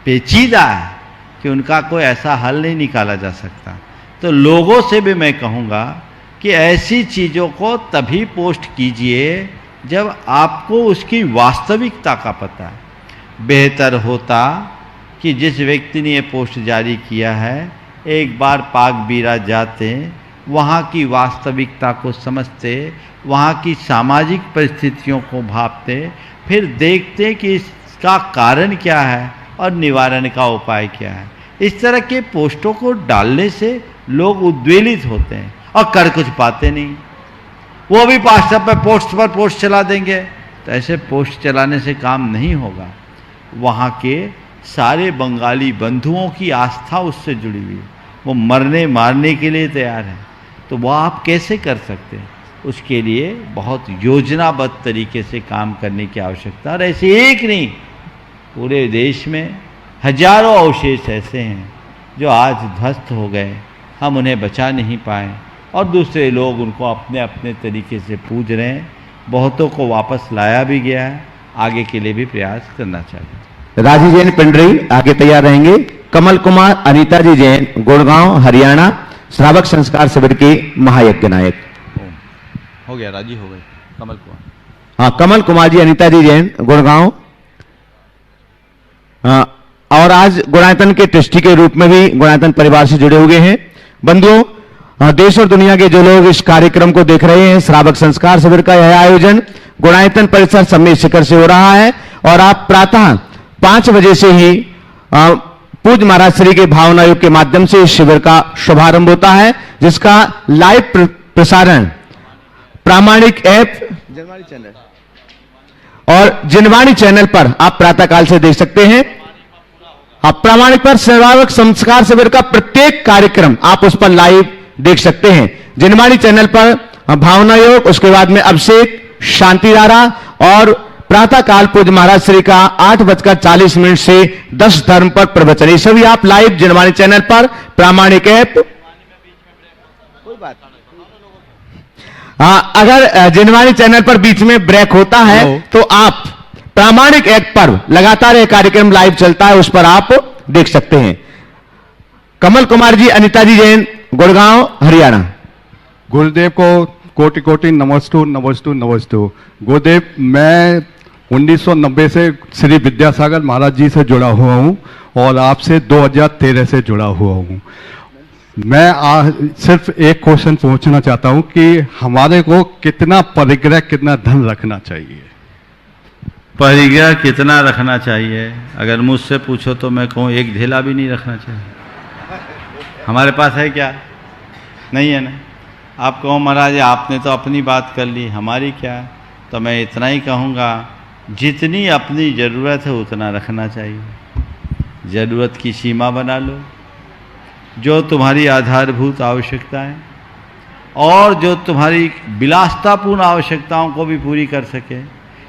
पेचीदा है कि उनका कोई ऐसा हल नहीं निकाला जा सकता। तो लोगों से भी मैं कहूँगा कि ऐसी चीज़ों को तभी पोस्ट कीजिए जब आपको उसकी वास्तविकता का पता है। बेहतर होता कि जिस व्यक्ति ने ये पोस्ट जारी किया है एक बार पाकबीरा जाते, वहाँ की वास्तविकता को समझते, वहाँ की सामाजिक परिस्थितियों को भांपते, फिर देखते कि इसका कारण क्या है और निवारण का उपाय क्या है। इस तरह के पोस्टों को डालने से लोग उद्वेलित होते हैं और कर कुछ पाते नहीं। वो भी व्हाट्सएप पर पोस्ट चला देंगे, तो ऐसे पोस्ट चलाने से काम नहीं होगा। वहाँ के सारे बंगाली बंधुओं की आस्था उससे जुड़ी हुई है, वो मरने मारने के लिए तैयार है, तो वह आप कैसे कर सकते हैं? उसके लिए बहुत योजनाबद्ध तरीके से काम करने की आवश्यकता। और ऐसे एक नहीं, पूरे देश में हजारों अवशेष ऐसे हैं जो आज ध्वस्त हो गए, हम उन्हें बचा नहीं पाए और दूसरे लोग उनको अपने अपने तरीके से पूज रहे हैं। बहुतों को वापस लाया भी गया है, आगे के लिए भी प्रयास करना चाहिए। राजी जैन पिंडरी आगे तैयार रहेंगे। कमल कुमार अनीता जी जैन गुड़गांव हरियाणा श्रावक संस्कार शिविर के महायज्ञ नायक। हो गया, राजी हो गए। कमल कुमार, हाँ, कमल कुमार जी अनीता जी जैन गुड़गांव। और आज गुणायतन के ट्रस्टी के रूप में भी गुणायतन परिवार से जुड़े हुए हैं। बंधुओं, देश और दुनिया के जो लोग इस कार्यक्रम को देख रहे हैं, श्रावक संस्कार शिविर का यह आयोजन गुणायतन परिसर सम्मेत शिखर से हो रहा है और आप प्रातः 5 बजे से ही पूज्य महाराज श्री के भावना योग के माध्यम से इस शिविर का शुभारंभ होता है, जिसका लाइव प्रसारण प्रामाणिक ऐप जनवाणी चैनल और जिनवाणी चैनल पर आप प्रातःकाल से देख सकते हैं। आप प्रामाणिक पर श्रावक संस्कार शिविर का प्रत्येक कार्यक्रम आप उस पर लाइव देख सकते हैं। जिनवाणी चैनल पर भावना योग, उसके बाद में अभिषेक, शांति धारा और प्रातःकाल पूज्य महाराज श्री का 8:40 से 10 धर्म पर प्रवचन, ये सभी आप लाइव जिनवाणी चैनल पर प्रामाणिक ऐप। अगर जिनवाणी चैनल पर बीच में ब्रेक होता है तो आप प्रामाणिक ऐप पर लगातार यह कार्यक्रम लाइव चलता है, उस पर आप देख सकते हैं। कमल कुमार जी अनीता जी जैन गुड़गांव हरियाणा। गुरुदेव को कोटि कोटि नमस्तु नमस्तु नमस्तु। गुरुदेव, मैं 1990 से श्री विद्यासागर महाराज जी से जुड़ा हुआ हूं और आपसे 2013 से जुड़ा हुआ हूं। मैं सिर्फ एक क्वेश्चन पूछना चाहता हूं कि हमारे को कितना परिग्रह, कितना धन रखना चाहिए? परिग्रह कितना रखना चाहिए, अगर मुझसे पूछो तो मैं कहूँ एक ढेला भी नहीं रखना चाहिए। हमारे पास है क्या? नहीं है ना। आप कहो महाराज आपने तो अपनी बात कर ली, हमारी क्या है? तो मैं इतना ही कहूँगा, जितनी अपनी ज़रूरत है उतना रखना चाहिए। ज़रूरत की सीमा बना लो, जो तुम्हारी आधारभूत आवश्यकताएं और जो तुम्हारी विलासतापूर्ण आवश्यकताओं को भी पूरी कर सके।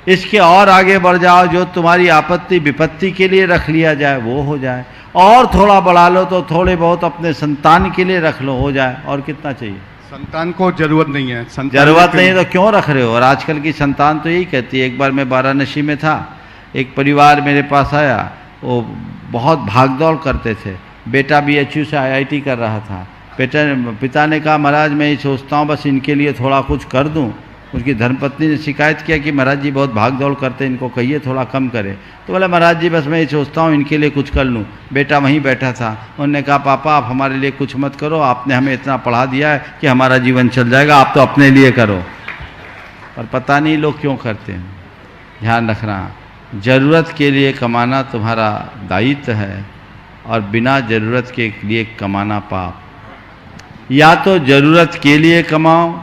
इसके और आगे बढ़ जाओ, जो तुम्हारी आपत्ति विपत्ति के लिए रख लिया जाए वो हो जाए, और थोड़ा बढ़ा लो तो थोड़े बहुत अपने संतान के लिए रख लो, हो जाए। और कितना चाहिए? संतान को जरूरत नहीं है। जरूरत नहीं तो क्यों रख रहे हो? और आजकल की संतान तो यही कहती है। एक बार मैं वाराणसी में था, एक परिवार मेरे पास आया, वो बहुत भागदौड़ करते थे। बेटा BHU से IIT कर रहा था। पिता ने कहा महाराज मैं ये सोचता हूँ बस इनके लिए थोड़ा कुछ कर दूँ। उसकी धर्मपत्नी ने शिकायत किया कि महाराज जी बहुत भाग दौड़ करते हैं, इनको कहिए थोड़ा कम करें। तो बोला महाराज जी बस मैं ये सोचता हूँ इनके लिए कुछ कर लूँ। बेटा वहीं बैठा था, उन्होंने कहा पापा आप हमारे लिए कुछ मत करो, आपने हमें इतना पढ़ा दिया है कि हमारा जीवन चल जाएगा, आप तो अपने लिए करो। पर पता नहीं लोग क्यों करते हैं। ध्यान रखना, ज़रूरत के लिए कमाना तुम्हारा दायित्व है और बिना ज़रूरत के लिए कमाना पाप। या तो ज़रूरत के लिए कमाओ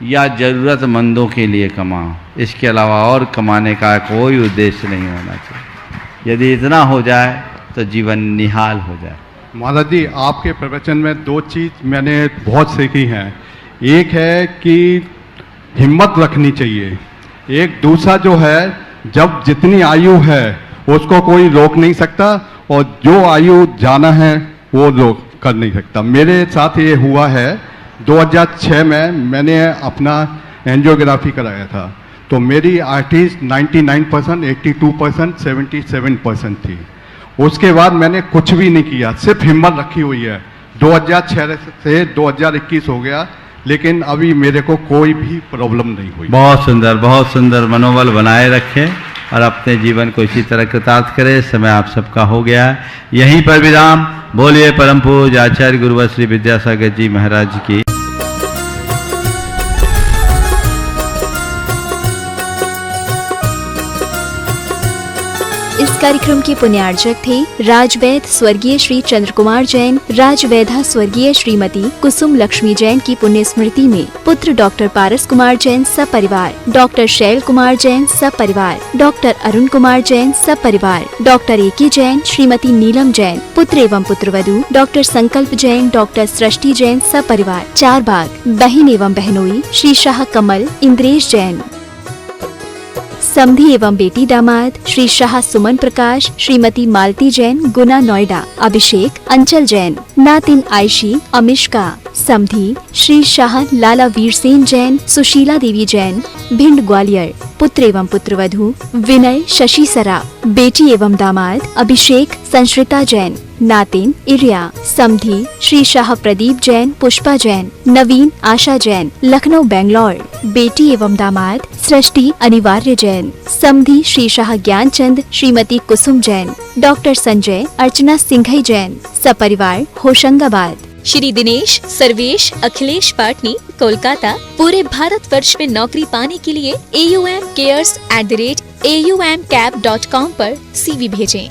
या ज़रूरतमंदों के लिए कमाओ, इसके अलावा और कमाने का कोई उद्देश्य नहीं होना चाहिए। यदि इतना हो जाए तो जीवन निहाल हो जाए। महाराज जी, आपके प्रवचन में 2 चीज़ मैंने बहुत सीखी हैं। एक है कि हिम्मत रखनी चाहिए, एक दूसरा जो है जब जितनी आयु है उसको कोई रोक नहीं सकता और जो आयु जाना है वो रोक कर नहीं सकता। मेरे साथ ये हुआ है, 2006 में मैंने अपना एंजियोग्राफी कराया था, तो मेरी आर्टिस्ट 99%, 82%, 77% थी। उसके बाद मैंने कुछ भी नहीं किया, सिर्फ हिम्मत रखी हुई है। 2006 से 2021 हो गया, लेकिन अभी मेरे को कोई भी प्रॉब्लम नहीं हुई। बहुत सुंदर मनोबल बनाए रखें और अपने जीवन को इसी तरह कृतार्थ करें। समय आप सबका हो गया है, यहीं पर विराम। बोलिए परम पूज्य आचार्य गुरुवर श्री विद्यासागर जी महाराज की। इस इस कार्यक्रम के पुण्यार्चक थे राजवैद स्वर्गीय श्री चंद्र कुमार जैन, राजवैधा स्वर्गीय श्रीमती कुसुम लक्ष्मी जैन की पुण्य स्मृति में पुत्र डॉक्टर पारस कुमार जैन सपरिवार, डॉक्टर शैल कुमार जैन सपरिवार, डॉक्टर अरुण कुमार जैन सपरिवार, डॉक्टर एके जैन, श्रीमती नीलम जैन, पुत्र एवं पुत्रवधू डॉक्टर संकल्प जैन, डॉक्टर सृष्टि जैन सपरिवार, चारबाग, बहन एवं बहनोई श्री शाह कमल इंद्रेश जैन, समधी एवं बेटी दामाद श्री शाह सुमन प्रकाश, श्रीमती मालती जैन गुना नोएडा, अभिषेक अंचल जैन, नातिन आयशी अमिष्का, समधी श्री शाह लाला वीरसेन जैन, सुशीला देवी जैन भिंड ग्वालियर, पुत्र एवं पुत्रवधू विनय शशि सरा, बेटी एवं दामाद अभिषेक संश्रिता जैन, नातिन इरिया, समधी श्री शाह प्रदीप जैन पुष्पा जैन, नवीन आशा जैन लखनऊ बेंगलोर, बेटी एवं दामाद सृष्टि अनिवार्य जैन, समधी श्री शाह ज्ञानचंद श्रीमती कुसुम जैन, डॉक्टर संजय अर्चना सिंघई जैन सपरिवार होशंगाबाद। श्री दिनेश सर्वेश अखिलेश पाटनी कोलकाता पूरे भारतवर्ष में नौकरी पाने के लिए AUMcares@aumcap.com पर CV भेजें।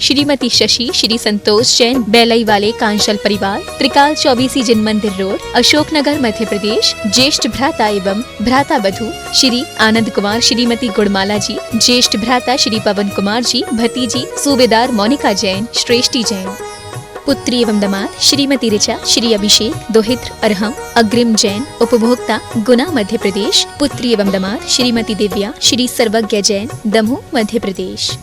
श्रीमती शशि श्री संतोष जैन बेलई वाले कांशल परिवार, त्रिकाल 24 जिन मंदिर रोड, अशोकनगर मध्य प्रदेश, ज्येष्ठ भ्राता एवं भ्राता वधू श्री आनंद कुमार श्रीमती गुड़माला जी, ज्येष्ठ भ्राता श्री पवन कुमार जी, भतीजी सूबेदार मोनिका जैन श्रेष्ठी जैन, पुत्री एवं दामाद श्रीमती ऋचा श्री अभिषेक दोहित्र अरहम अग्रिम जैन, उपभोक्ता गुना मध्य प्रदेश, पुत्री एवं दामाद श्रीमती दिव्या श्री सर्वज्ञ जैन दमोह मध्य प्रदेश।